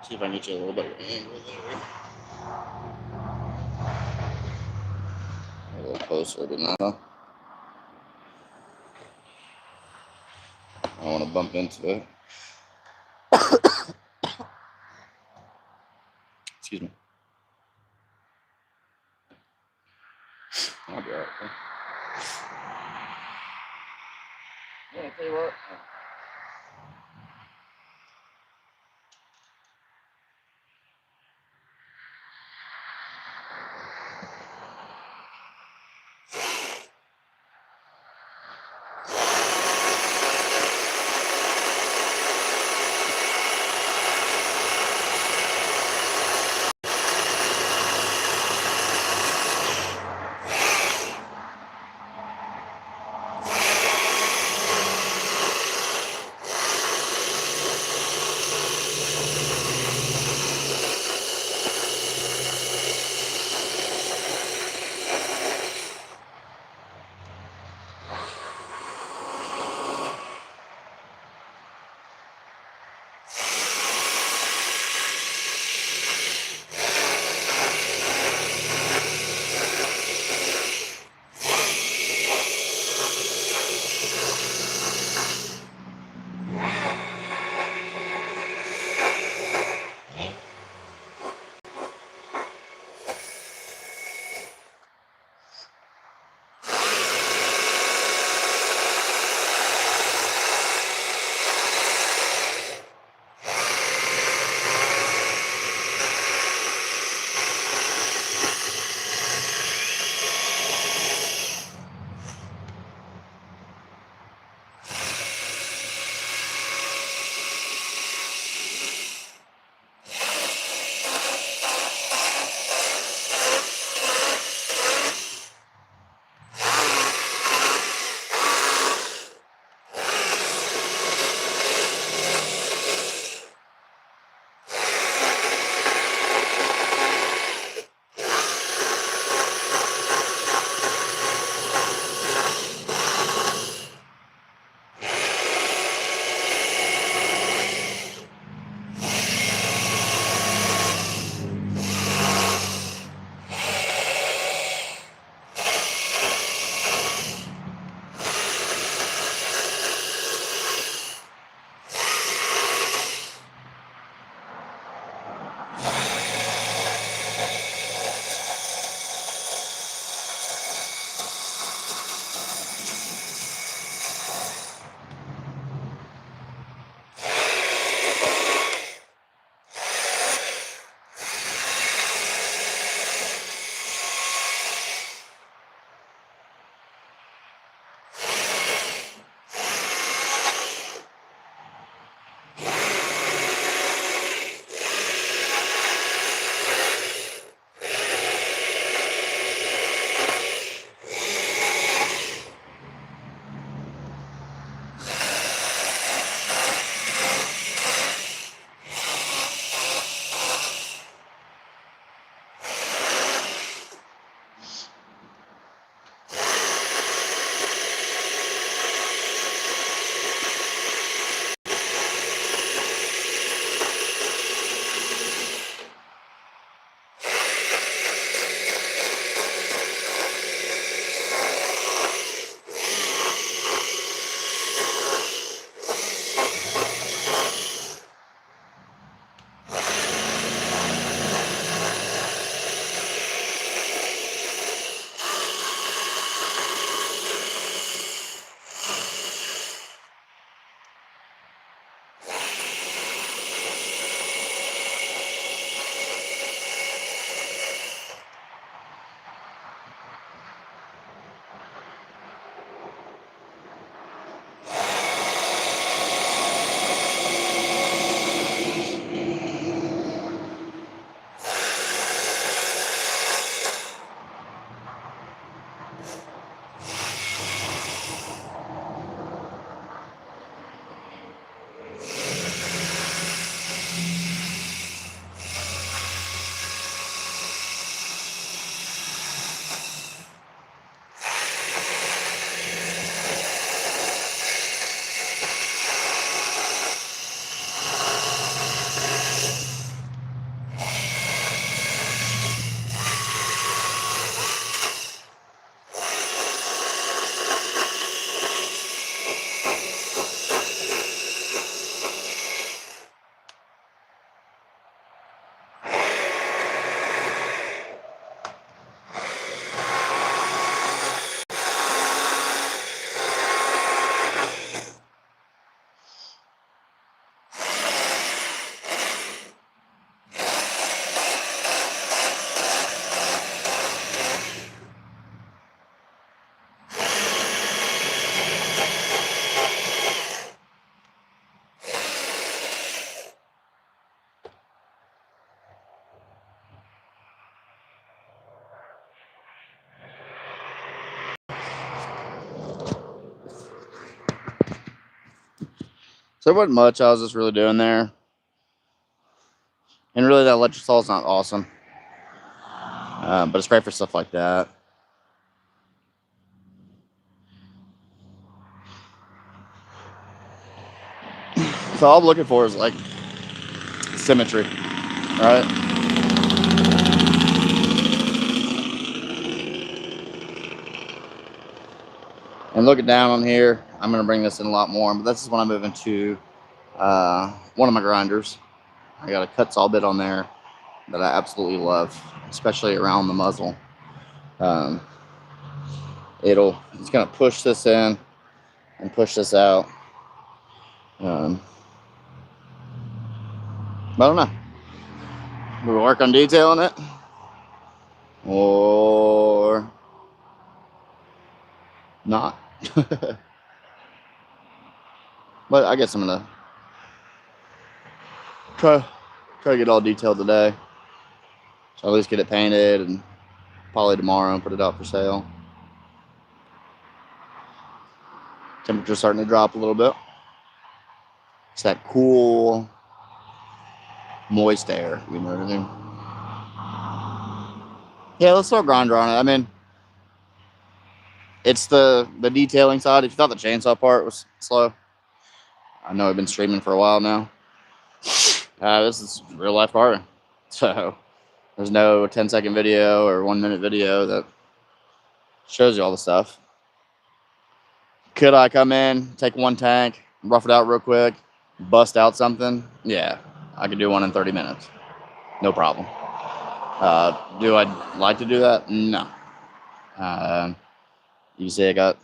See if I can get you a little bit of angle there. A little closer, but not. I don't want to bump into it. Excuse me. I'll be alright. Yeah, I'll tell you what. So there wasn't much I was just really doing there. And really, that electric saw is not awesome. But it's great for stuff like that. So all I'm looking for is like symmetry, right? And looking down on here, I'm going to bring this in a lot more, but this is when I move into one of my grinders. I got a cut saw bit on there that I absolutely love, especially around the muzzle. Um, it's going to push this in and push this out. But I don't know. We'll work on detailing it, or not. But I guess I'm gonna try to get all detailed today. So at least get it painted and probably tomorrow and put it out for sale. Temperature's starting to drop a little bit. It's that cool, moist air. You know what I mean? Yeah, let's throw a grinder on it. I mean, it's the detailing side. If you thought the chainsaw part was slow, I know I've been streaming for a while now. This is real life carving. So there's no 10-second video or 1-minute video that shows you all the stuff. Could I come in, take one tank, rough it out real quick, bust out something? Yeah, I could do one in 30 minutes. No problem. Do I like to do that? No. You see I got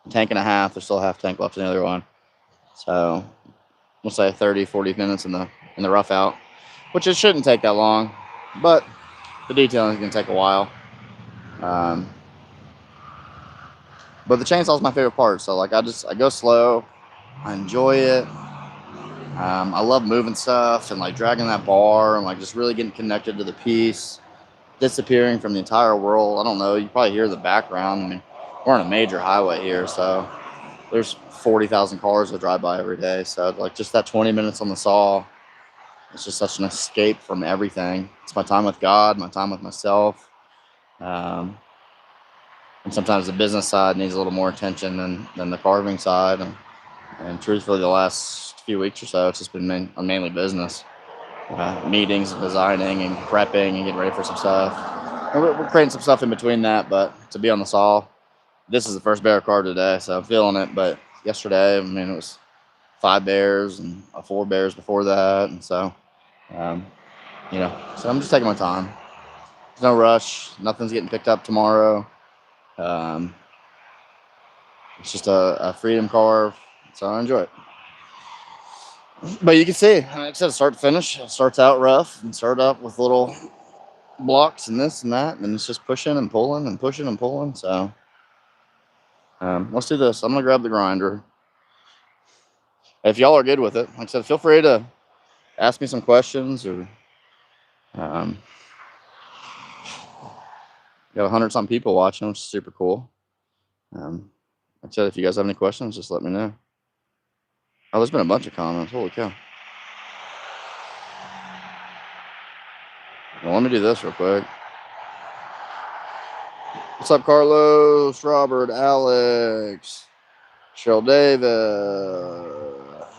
a tank and a half. There's still a half tank left in the other one. So we'll say 30, 40 minutes in the rough out, which it shouldn't take that long, but the detailing is going to take a while. But the chainsaw is my favorite part. So like I go slow. I enjoy it. I love moving stuff and like dragging that bar and like just really getting connected to the piece, disappearing from the entire world. I don't know. You probably hear the background. I mean, we're on a major highway here, so there's 40,000 cars that drive by every day. So like just that 20 minutes on the saw, it's just such an escape from everything. It's my time with God, my time with myself. And sometimes the business side needs a little more attention than the carving side. And truthfully, the last few weeks or so, it's just been mainly business. Meetings and designing and prepping and getting ready for some stuff. And we're creating some stuff in between that, but to be on the saw, this is the first bear carve today, so I'm feeling it. But yesterday, I mean, it was 5 bears and 4 bears before that. And so, so I'm just taking my time. There's no rush. Nothing's getting picked up tomorrow. It's just a freedom carve, so I enjoy it. But you can see, like I said, start to finish, it starts out rough and start up with little blocks and this and that, and it's just pushing and pulling and pushing and pulling. So let's do this. I'm gonna grab the grinder. If y'all are good with it, like I said, feel free to ask me some questions or got 100-something people watching, which is super cool. Like I said, if you guys have any questions, just let me know. Oh, there's been a bunch of comments. Holy cow. Well, let me do this real quick. What's up, Carlos, Robert, Alex, Cheryl David,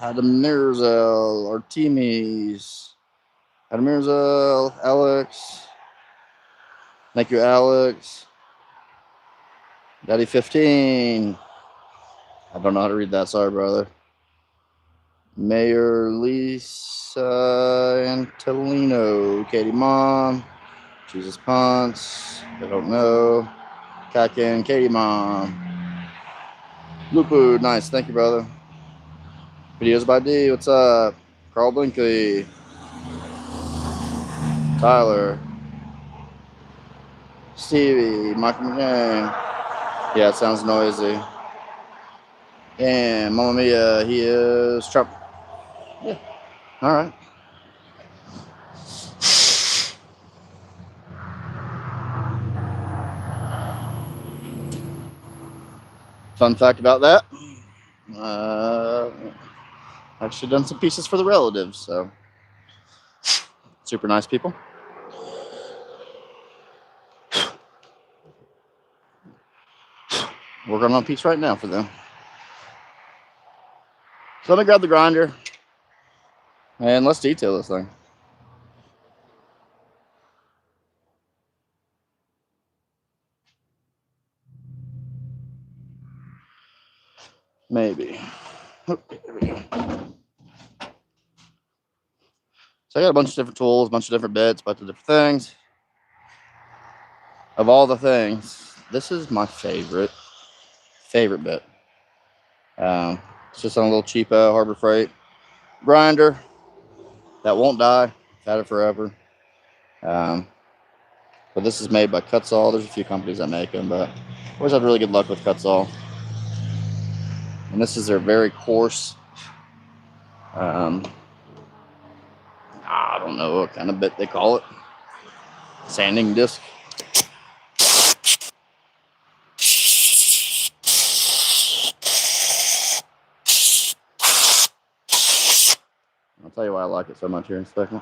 Adam Mirzel, Artemis, Adam Mirzel, Alex. Thank you, Alex. Daddy 15. I don't know how to read that. Sorry, brother. Mayor Lisa Antolino, Katie Mom, Jesus Ponce. I don't know. Kakin, Katie Mom. Lupu, nice. Thank you, brother. Videos by D, what's up? Carl Blinkley. Tyler. Stevie, Michael McCain. Yeah, it sounds noisy. And Mamma Mia, he is Trump. Yeah, all right. Fun fact about that. actually done some pieces for the relatives, so super nice people. Working on a piece right now for them. So let me grab the grinder and let's detail this thing. Maybe. Okay, there we go. So I got a bunch of different tools, a bunch of different bits, a bunch of different things. Of all the things, this is my favorite bit. It's just on a little cheapo Harbor Freight grinder that won't die. I've had it forever. Um, but this is made by Cutsaw. There's a few companies that make them, but I always had really good luck with Cutsaw. And this is their very coarse, I don't know what kind of bit they call it. Sanding disc. I'll tell you why I like it so much here in a second.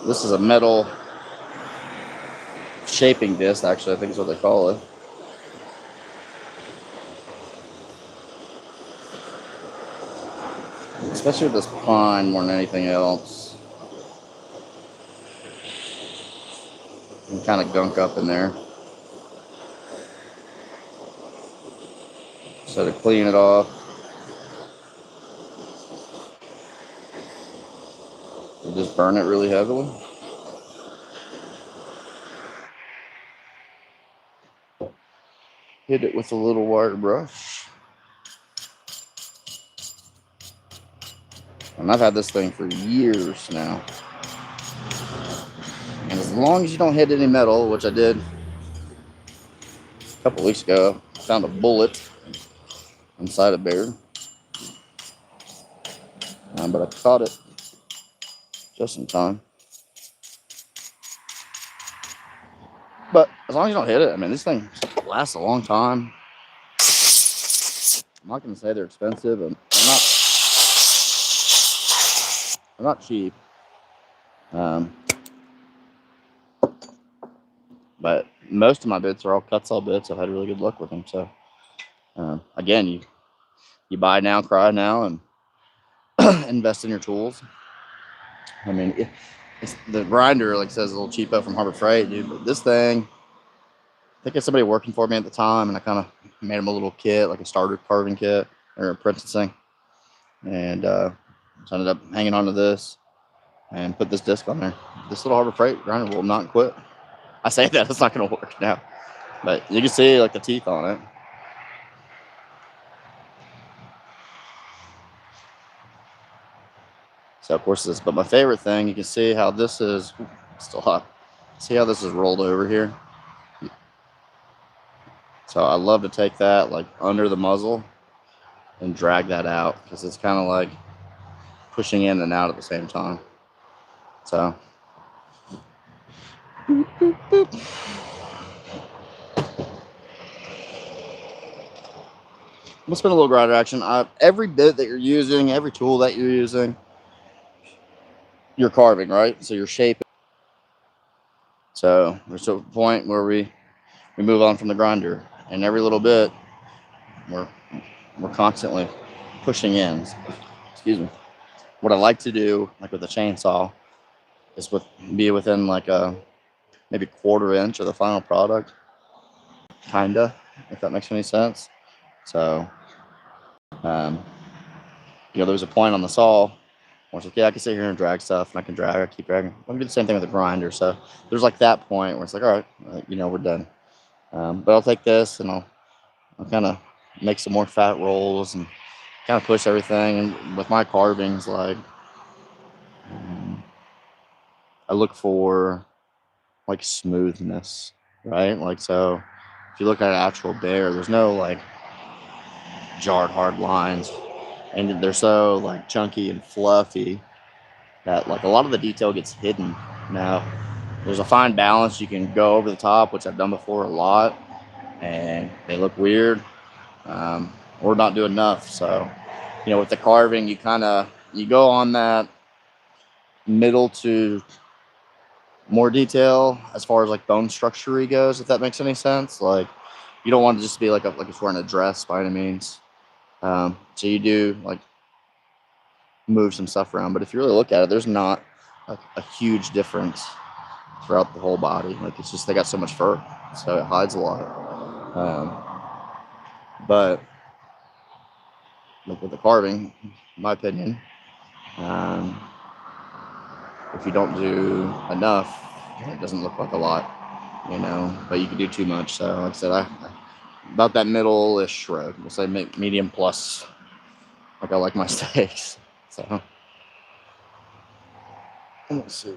This is a metal shaping disc, actually, I think is what they call it. Especially with this pine more than anything else. And kind of gunk up in there. So to clean it off, you just burn it really heavily. Hit it with a little wire brush. And I've had this thing for years now. And as long as you don't hit any metal, which I did a couple weeks ago, I found a bullet inside a bear. But I caught it just in time. But as long as you don't hit it, I mean, this thing lasts a long time. I'm not going to say they're expensive, and they're not cheap. But most of my bits are all Cutsaw bits. I've had really good luck with them. So again, you buy now, cry now, and invest in your tools. I mean, it's the grinder, like says, a little cheapo from Harbor Freight, dude. But this thing, I think it's somebody working for me at the time, and I kind of made him a little kit, like a starter carving kit or apprenticing, and so I ended up hanging on to this and put this disc on there. This little Harbor Freight grinder will not quit. I say that it's not going to work now, but you can see like the teeth on it. So of course this, but my favorite thing, you can see how this is still hot. See how this is rolled over here? So I love to take that like under the muzzle and drag that out because it's kind of like pushing in and out at the same time. So boop, boop, boop. We'll spin a little grinder action. Every bit that you're using, every tool that you're using, you're carving, right? So you're shaping. So there's a point where we move on from the grinder, and every little bit we're constantly pushing in. Excuse me. What I like to do, like with a chainsaw, is be within like a maybe quarter inch of the final product, kinda, if that makes any sense. So, there was a point on the saw where it's like, yeah, I can sit here and drag stuff, and I can drag, I keep dragging. I can do the same thing with the grinder. So there's like that point where it's like, all right, we're done. But I'll take this and I'll kind of make some more fat rolls and kind of push everything. And with my carvings, like I look for like smoothness, right? Like, so if you look at an actual bear, there's no like jarred hard lines, and they're so like chunky and fluffy that like a lot of the detail gets hidden now. there's a fine balance. You can go over the top, which I've done before a lot, and they look weird, or not do enough. So, with the carving, you go on that middle to more detail as far as like bone structure goes, if that makes any sense. Like, you don't want to just be like if we're in a dress by any means. So you do like move some stuff around, but if you really look at it, there's not a huge difference throughout the whole body. Like, it's just they got so much fur, so it hides a lot. But like with the carving, in my opinion, um, if you don't do enough, it doesn't look like a lot, But you can do too much. So, like I said, I about that middle-ish road. We'll say medium plus. Like I like my steaks. So let's see.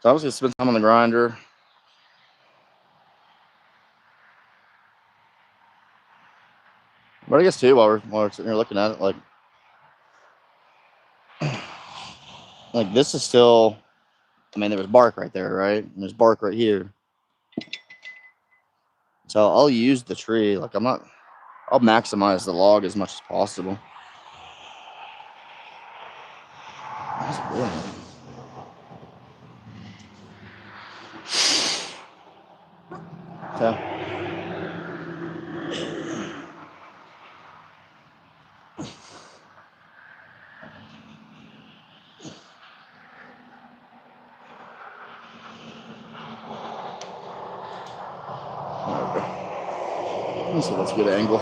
So I was gonna spend time on the grinder. But I guess too, while we're sitting here looking at it, like this is still. I mean, there was bark right there, right? And there's bark right here. So I'll use the tree. Like I'll maximize the log as much as possible. That's good. Okay. So that's a good angle.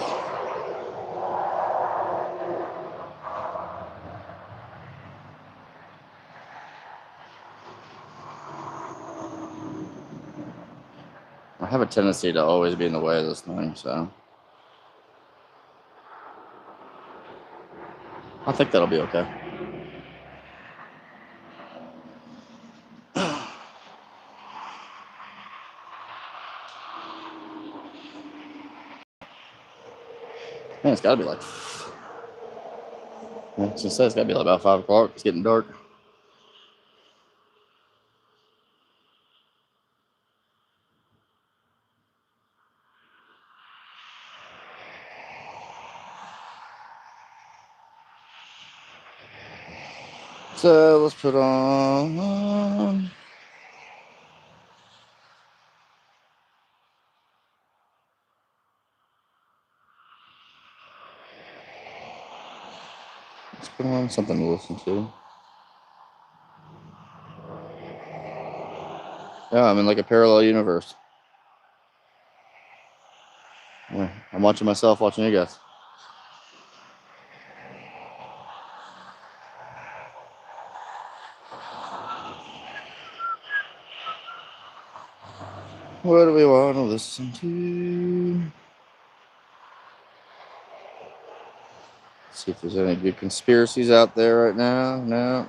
I have a tendency to always be in the way of this thing, so I think that'll be okay. Man, it's gotta be like. I was gonna say it's gotta be like about 5 o'clock. It's getting dark. So let's put on. Let's put on something to listen to. Yeah, I'm in like a parallel universe. Yeah, I'm watching myself, watching you guys. What do we want to listen to? See if there's any good conspiracies out there right now. No.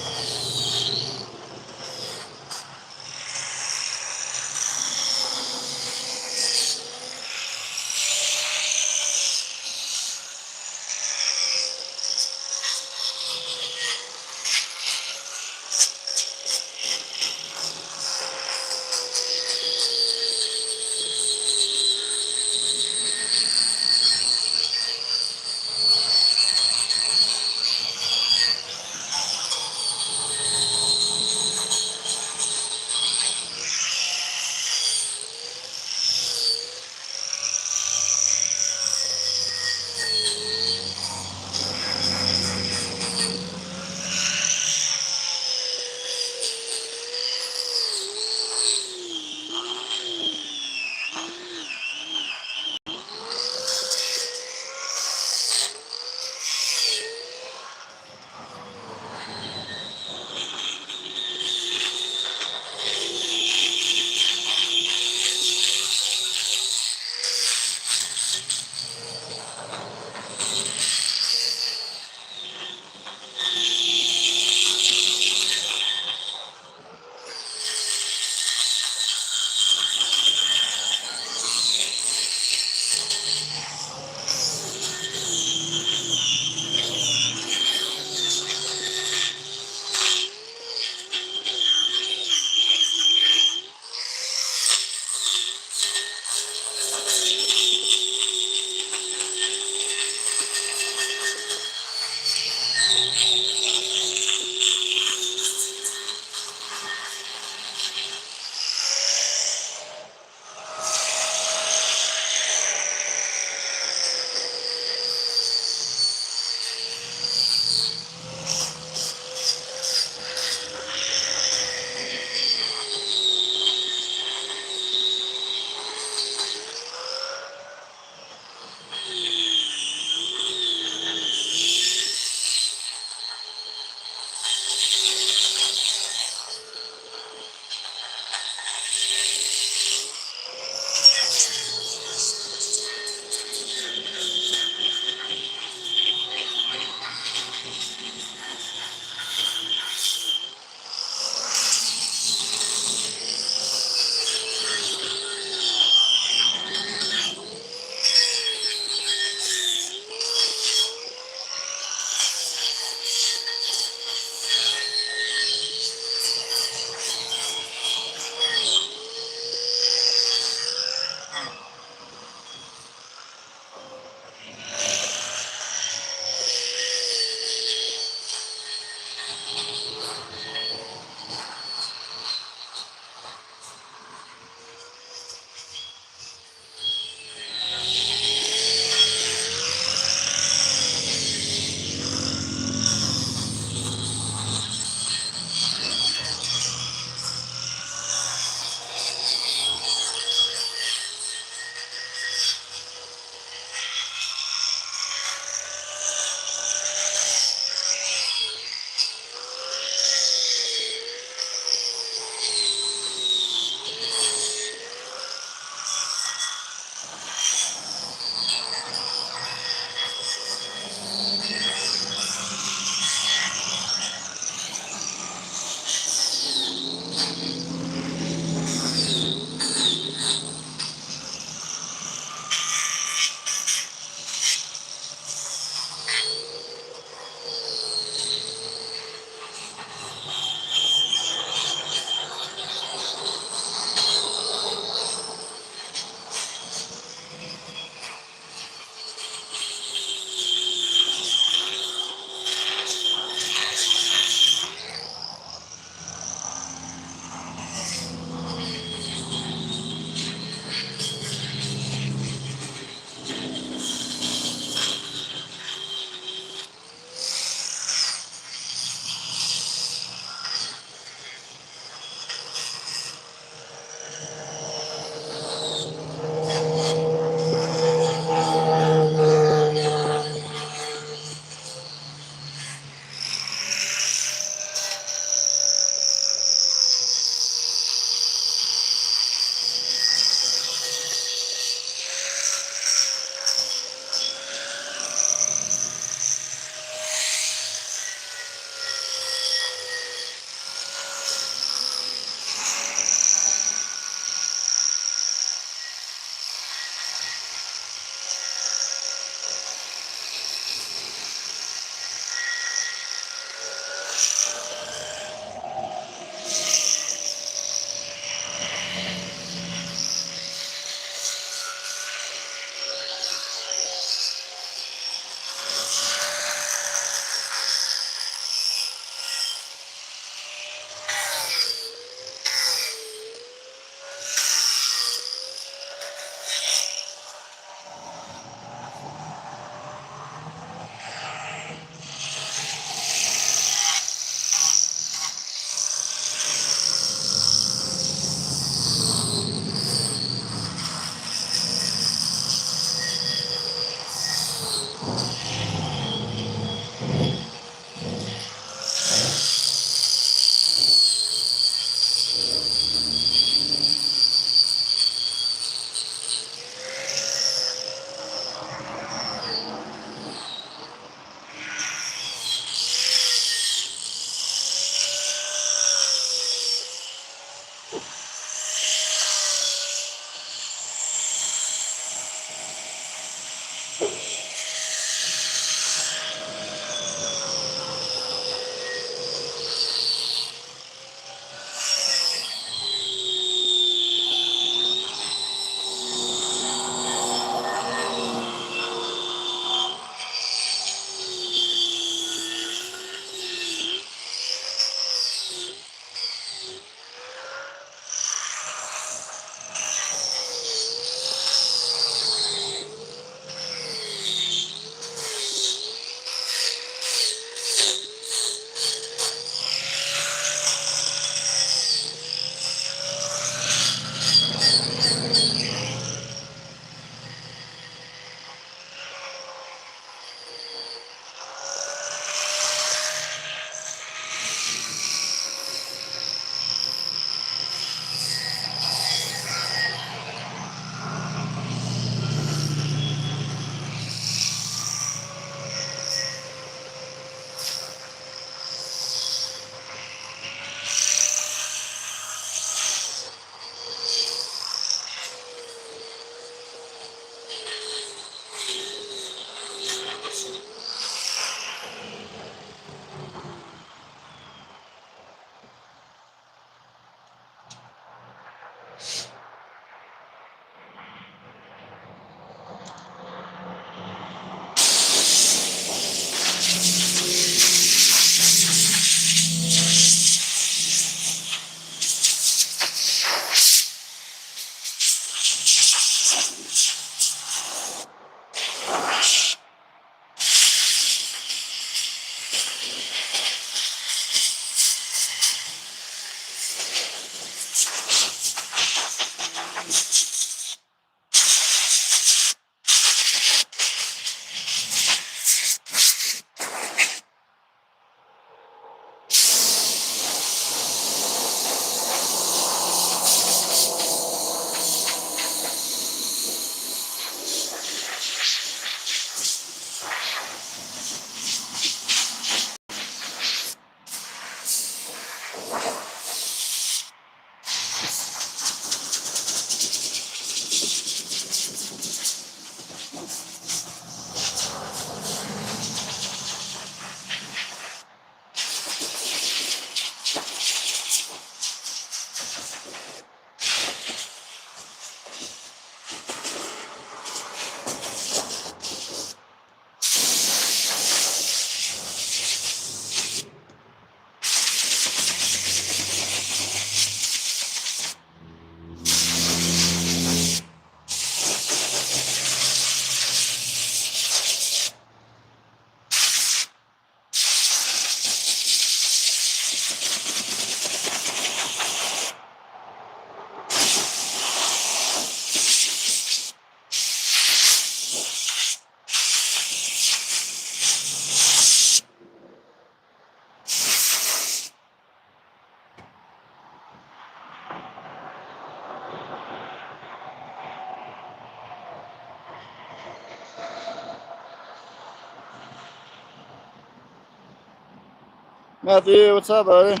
Matthew, what's up, buddy?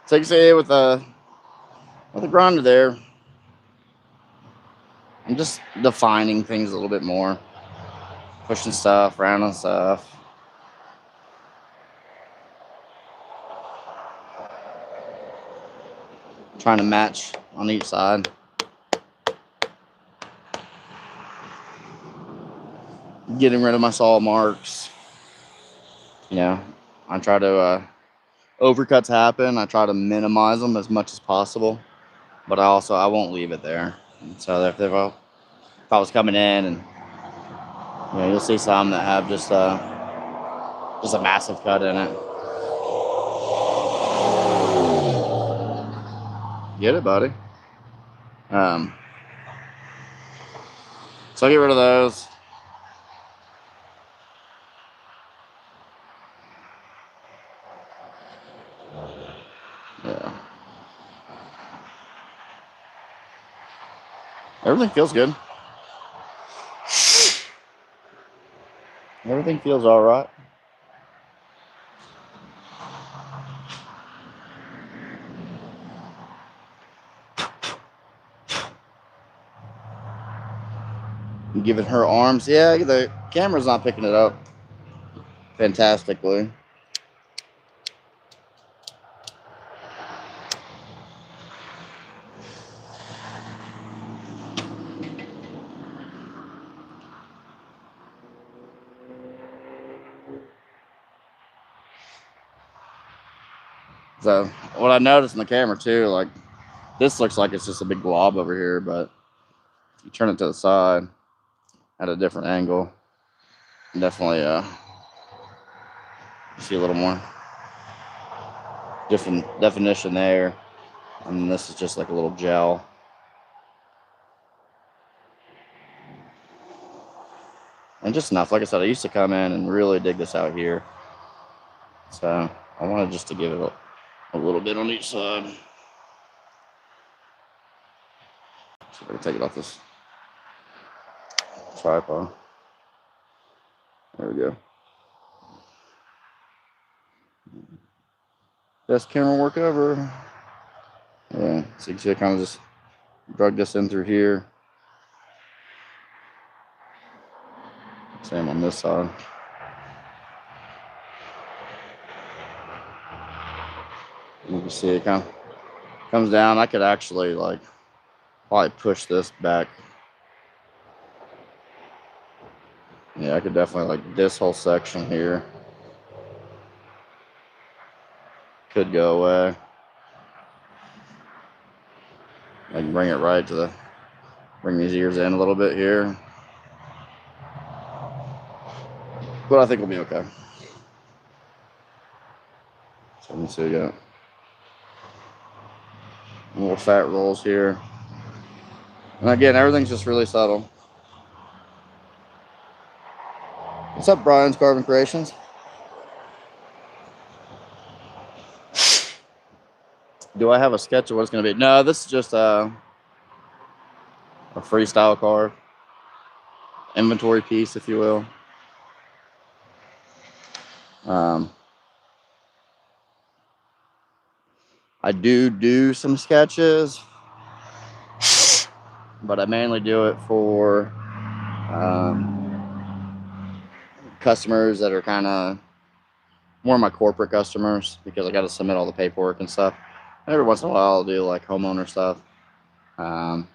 So you can see with the grinder there, I'm just defining things a little bit more, pushing stuff, rounding stuff. Trying to match on each side. Getting rid of my saw marks. You know, I try to overcuts happen. I try to minimize them as much as possible, but I won't leave it there. And so if I was coming in, and you'll see some that have just a massive cut in it. Get it, buddy. So I get rid of those. Yeah. Everything feels good. Everything feels all right. Giving her arms. Yeah, the camera's not picking it up fantastically. So what I noticed in the camera too, like this looks like it's just a big glob over here, but if you turn it to the side at a different angle, definitely see a little more different definition there. And this is just like a little gel. And just enough. Like I said, I used to come in and really dig this out here. So I wanted just to give it a little bit on each side. So I can take it off this tripod. There we go. Best camera work ever. Yeah, so you can see I kind of just drug this in through here. Same on this side. You can see it kind of comes down. I could actually probably push this back. Yeah, I could definitely this whole section here could go away. I can bring it right to bring these ears in a little bit here. But I think we'll be okay. So let me see, we got little fat rolls here. And again, everything's just really subtle. What's up, Brian's Carving Creations? Do I have a sketch of what it's going to be? No, this is just a freestyle carve. Inventory piece, if you will. I do some sketches, but I mainly do it for customers that are kind of more my corporate customers, because I got to submit all the paperwork and stuff. And every once in a while, I'll do homeowner stuff. And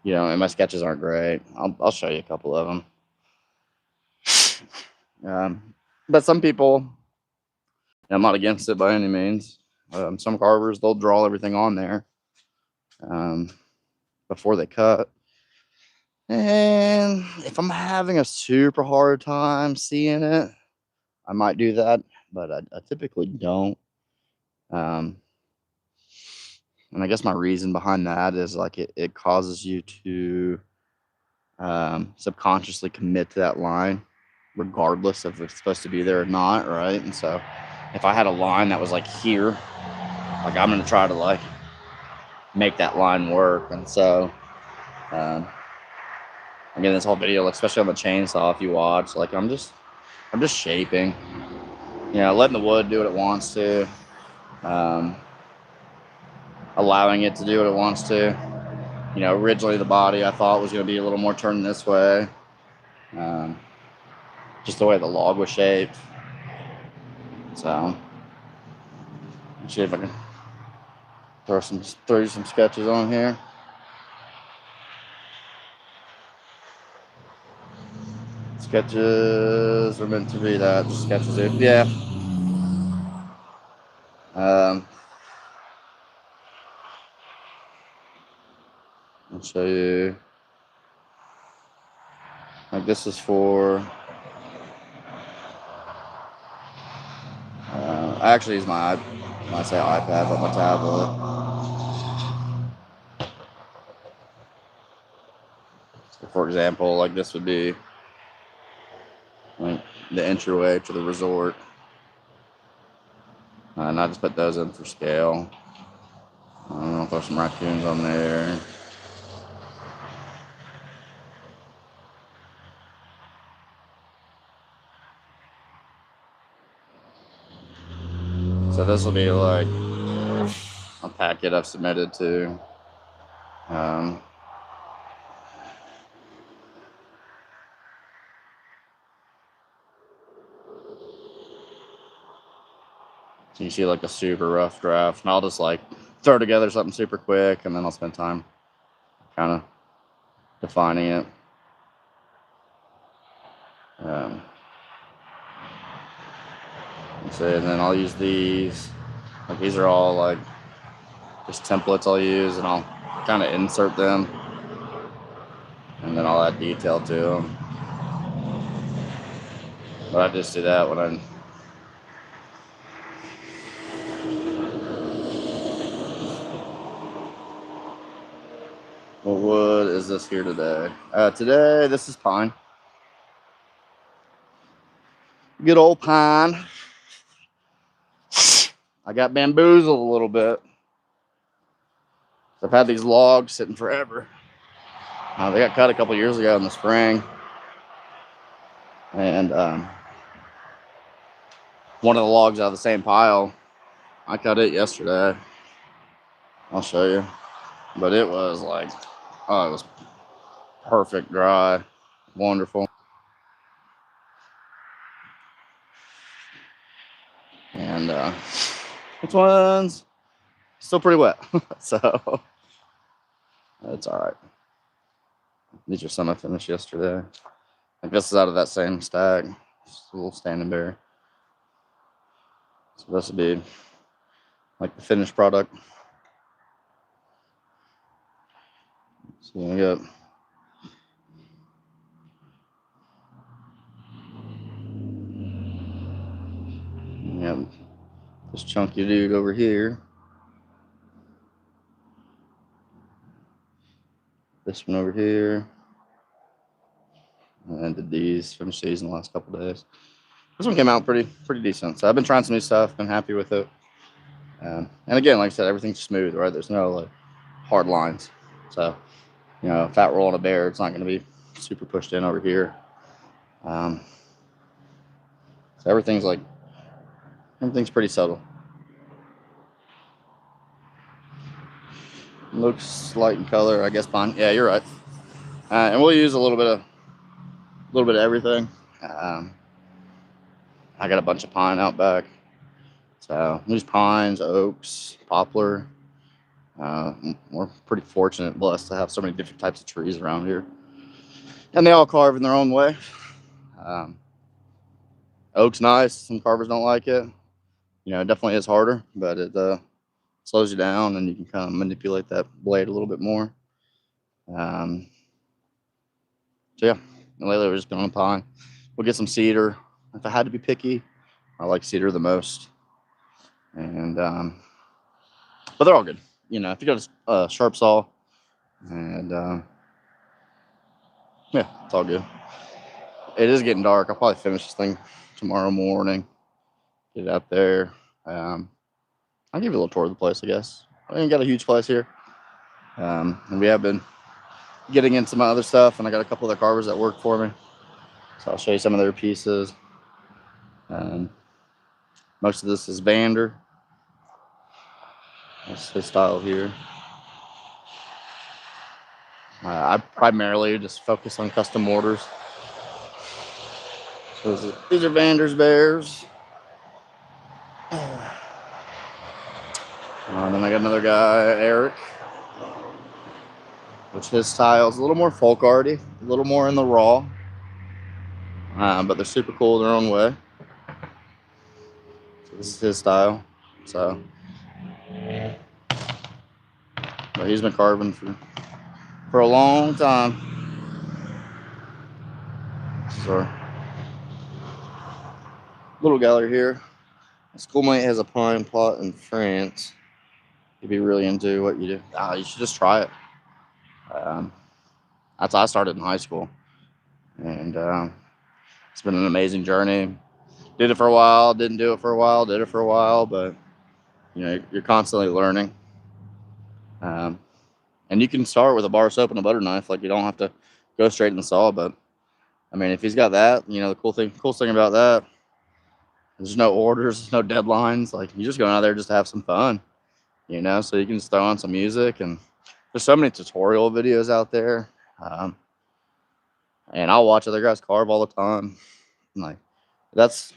my sketches aren't great. I'll show you a couple of them. But some people, I'm not against it by any means. Some carvers, they'll draw everything on there before they cut. And if I'm having a super hard time seeing it, I might do that, but I typically don't. And I guess my reason behind that is it causes you to subconsciously commit to that line, regardless if it's supposed to be there or not, right? And so if I had a line that was here, I'm going to try to make that line work. And so, um, again, this whole video, especially on the chainsaw, if you watch, like I'm just shaping, letting the wood do what it wants to, um, allowing it to do what it wants to. Originally the body I thought was going to be a little more turned this way, um, just the way the log was shaped. So, let's see if I can throw some sketches on here. Sketches are meant to be that, just sketches. Yeah. Um, I'll show you. Like this is for. I actually use my, when I say iPad, but my tablet. So for example, like this would be like the entryway to the resort. And I just put those in for scale. I don't know, throw some raccoons on there. So this will be like a packet I've submitted to. So you see like a super rough draft, and I'll just like throw together something super quick, and then I'll spend time kind of defining it. And then I'll use these. Like these are all like just templates I'll use, and I'll kind of insert them, and then I'll add detail to them. But I just do that when I'm. What wood is this here today? Today, this is pine. Good old pine. I got bamboozled a little bit. I've had these logs sitting forever. They got cut a couple years ago in the spring. And one of the logs out of the same pile, I cut it yesterday. I'll show you. But it was like, it was perfect dry. Wonderful. And this one's still pretty wet. So it's all right. These are some I finished yesterday. I guess it's out of that same stack. Just a little standing bear. So this would be like the finished product. So you got this chunky dude over here. This one over here. And I did these, finished these in the last couple of days. This one came out pretty decent. So I've been trying some new stuff, been happy with it. And again, like I said, everything's smooth, right? There's no like hard lines. So, fat roll on a bear, it's not going to be super pushed in over here. So everything's pretty subtle. Looks light in color, I guess pine. Yeah, you're right. And we'll use a little bit of everything. I got a bunch of pine out back. So we use pines, oaks, poplar. We're pretty fortunate, blessed to have so many different types of trees around here. And they all carve in their own way. Oak's nice. Some carvers don't like it. It definitely is harder, but it slows you down, and you can kind of manipulate that blade a little bit more. So yeah, and lately we've just been on pine. We'll get some cedar. If I had to be picky, I like cedar the most. And but they're all good. If you got a sharp saw, and yeah, it's all good. It is getting dark. I'll probably finish this thing tomorrow morning. Get it out there. I'll give you a little tour of the place, I guess. I ain't got a huge place here. And we have been getting into my other stuff, and I got a couple of the carvers that work for me. So I'll show you some of their pieces. Most of this is Vander. That's his style here. I primarily just focus on custom orders. So these are Vander's bears. Then I got another guy, Eric, which his style is a little more folk arty, a little more in the raw, but they're super cool in their own way. So this is his style. So, but he's been carving for a long time. This is our little gallery here. My schoolmate has a pine plot in France. You'd be really into what you do. You should just try it. That's how I started in high school, and it's been an amazing journey. Did it for a while, didn't do it for a while, did it for a while, but you're constantly learning. And you can start with a bar soap and a butter knife. Like, you don't have to go straight in the saw. But I mean, if he's got that, the coolest thing about that, there's no orders, no deadlines. Like, you're just going out there just to have some fun, so you can just throw on some music. And there's so many tutorial videos out there. And I'll watch other guys carve all the time. Like, that's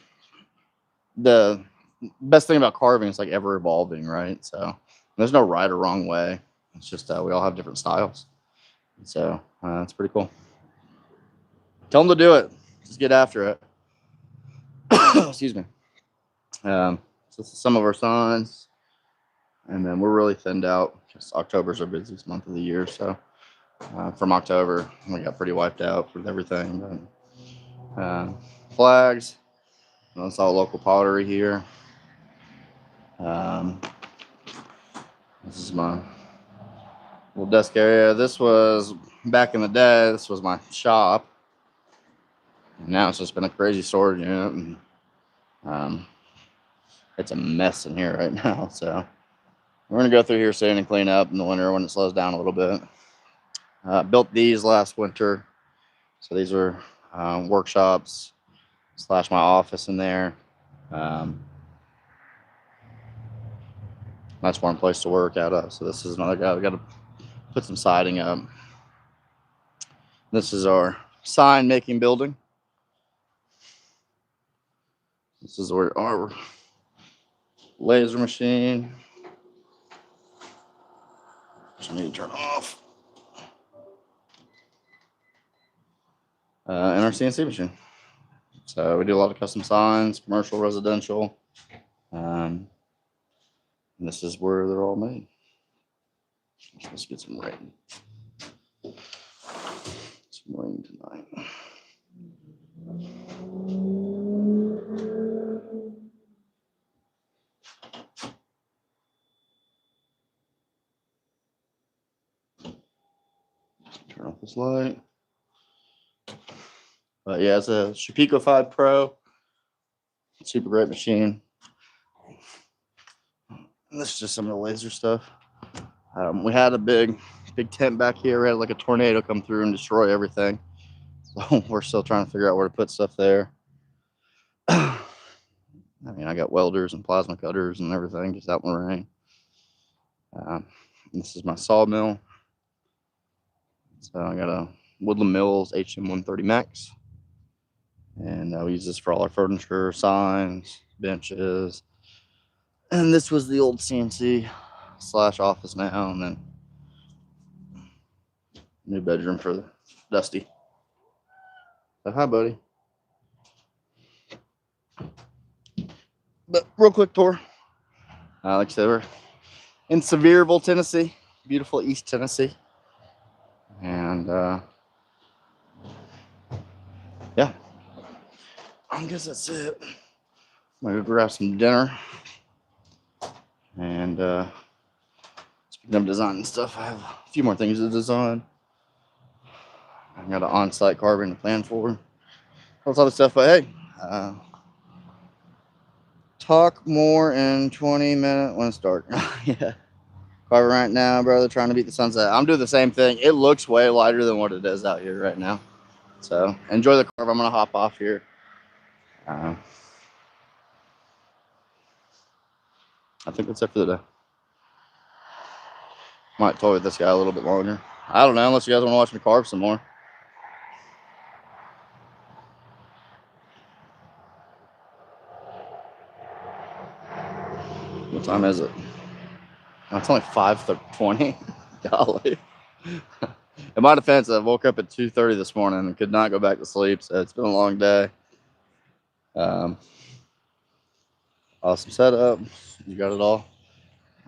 the best thing about carving. It's like ever evolving, right? So there's no right or wrong way. It's just we all have different styles. So it's pretty cool. Tell them to do it. Just get after it. Excuse me. So this is some of our signs. And then we're really thinned out because October's our busiest month of the year. So from October, we got pretty wiped out with everything. But, flags. That's all local pottery here. This is my little desk area. This was back in the day. This was my shop. And now it's just been a crazy storage unit. And it's a mess in here right now. So we're going to go through here soon and clean up in the winter when it slows down a little bit. Built these last winter. So these are workshops / my office in there. Nice warm place to work out of. So this is another guy. We got to put some siding up. This is our sign making building. This is where our laser machine, which I need to turn off, and our CNC machine. So we do a lot of custom signs, commercial, residential. And this is where they're all made. Let's get some rain. Some rain tonight. Turn off this light. But yeah, it's a Shapico 5 Pro. Super great machine. And this is just some of the laser stuff. We had a big tent back here. We had like a tornado come through and destroy everything. So we're still trying to figure out where to put stuff there. I mean, I got welders and plasma cutters and everything just out in the rain. This is my sawmill. So I got a Woodland Mills HM130 Max. And we use this for all our furniture, signs, benches. And this was the old CNC / office now. And then new bedroom for Dusty. So hi, buddy. But real quick tour. Like I said, we're in Sevierville, Tennessee. Beautiful East Tennessee. And yeah, I guess that's it. I'm gonna go grab some dinner. And speaking of design and stuff, I have a few more things to design. I got an on-site carving to plan for. All this other stuff, but hey, talk more in 20 minutes when it's dark. Yeah. Carving right now, brother, trying to beat the sunset. I'm doing the same thing. It looks way lighter than what it is out here right now. So enjoy the carve. I'm gonna hop off here. Uh, I think that's it for the day. Might toy with this guy a little bit longer. I don't know, unless you guys want to watch me carve some more. What time is it? Oh, it's only 5:20. Golly. In my defense, I woke up at 2:30 this morning and could not go back to sleep. So it's been a long day. Awesome setup. You got it all.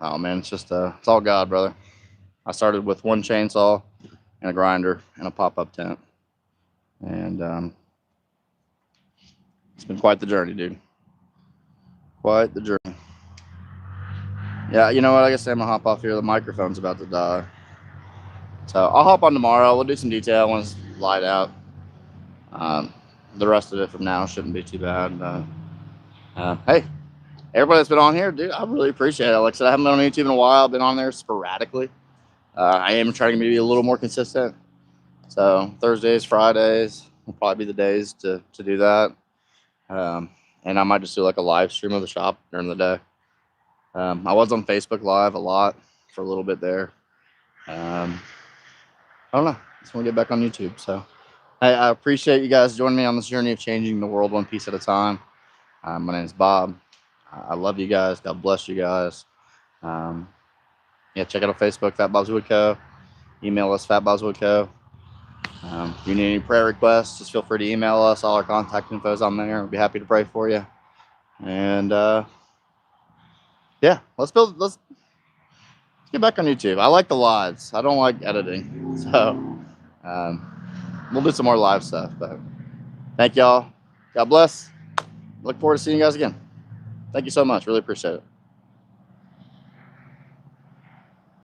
Oh man, it's just it's all God, brother. I started with one chainsaw and a grinder and a pop-up tent, and it's been quite the journey, dude. Quite the journey. Yeah, you know what? I guess I'm gonna hop off here. The microphone's about to die, so I'll hop on tomorrow. We'll do some detail when it's light out. Um, the rest of it from now shouldn't be too bad. Hey, everybody that's been on here, dude, I really appreciate it. Like I said, I haven't been on YouTube in a while. I've been on there sporadically. I am trying to be a little more consistent. So Thursdays, Fridays will probably be the days to do that. And I might just do like a live stream of the shop during the day. I was on Facebook Live a lot for a little bit there. I don't know. Just want to get back on YouTube. So hey, I appreciate you guys joining me on this journey of changing the world one piece at a time. My name is Bob. I love you guys. God bless you guys. Yeah, check out our Facebook, Fat Bob's Wood Co. Email us, fatbobswoodco. If you need any prayer requests, just feel free to email us. All our contact info is on there. We'll be happy to pray for you. And yeah, let's get back on YouTube. I like the lives. I don't like editing. So we'll do some more live stuff. But thank y'all. God bless. Look forward to seeing you guys again. Thank you so much. Really appreciate it.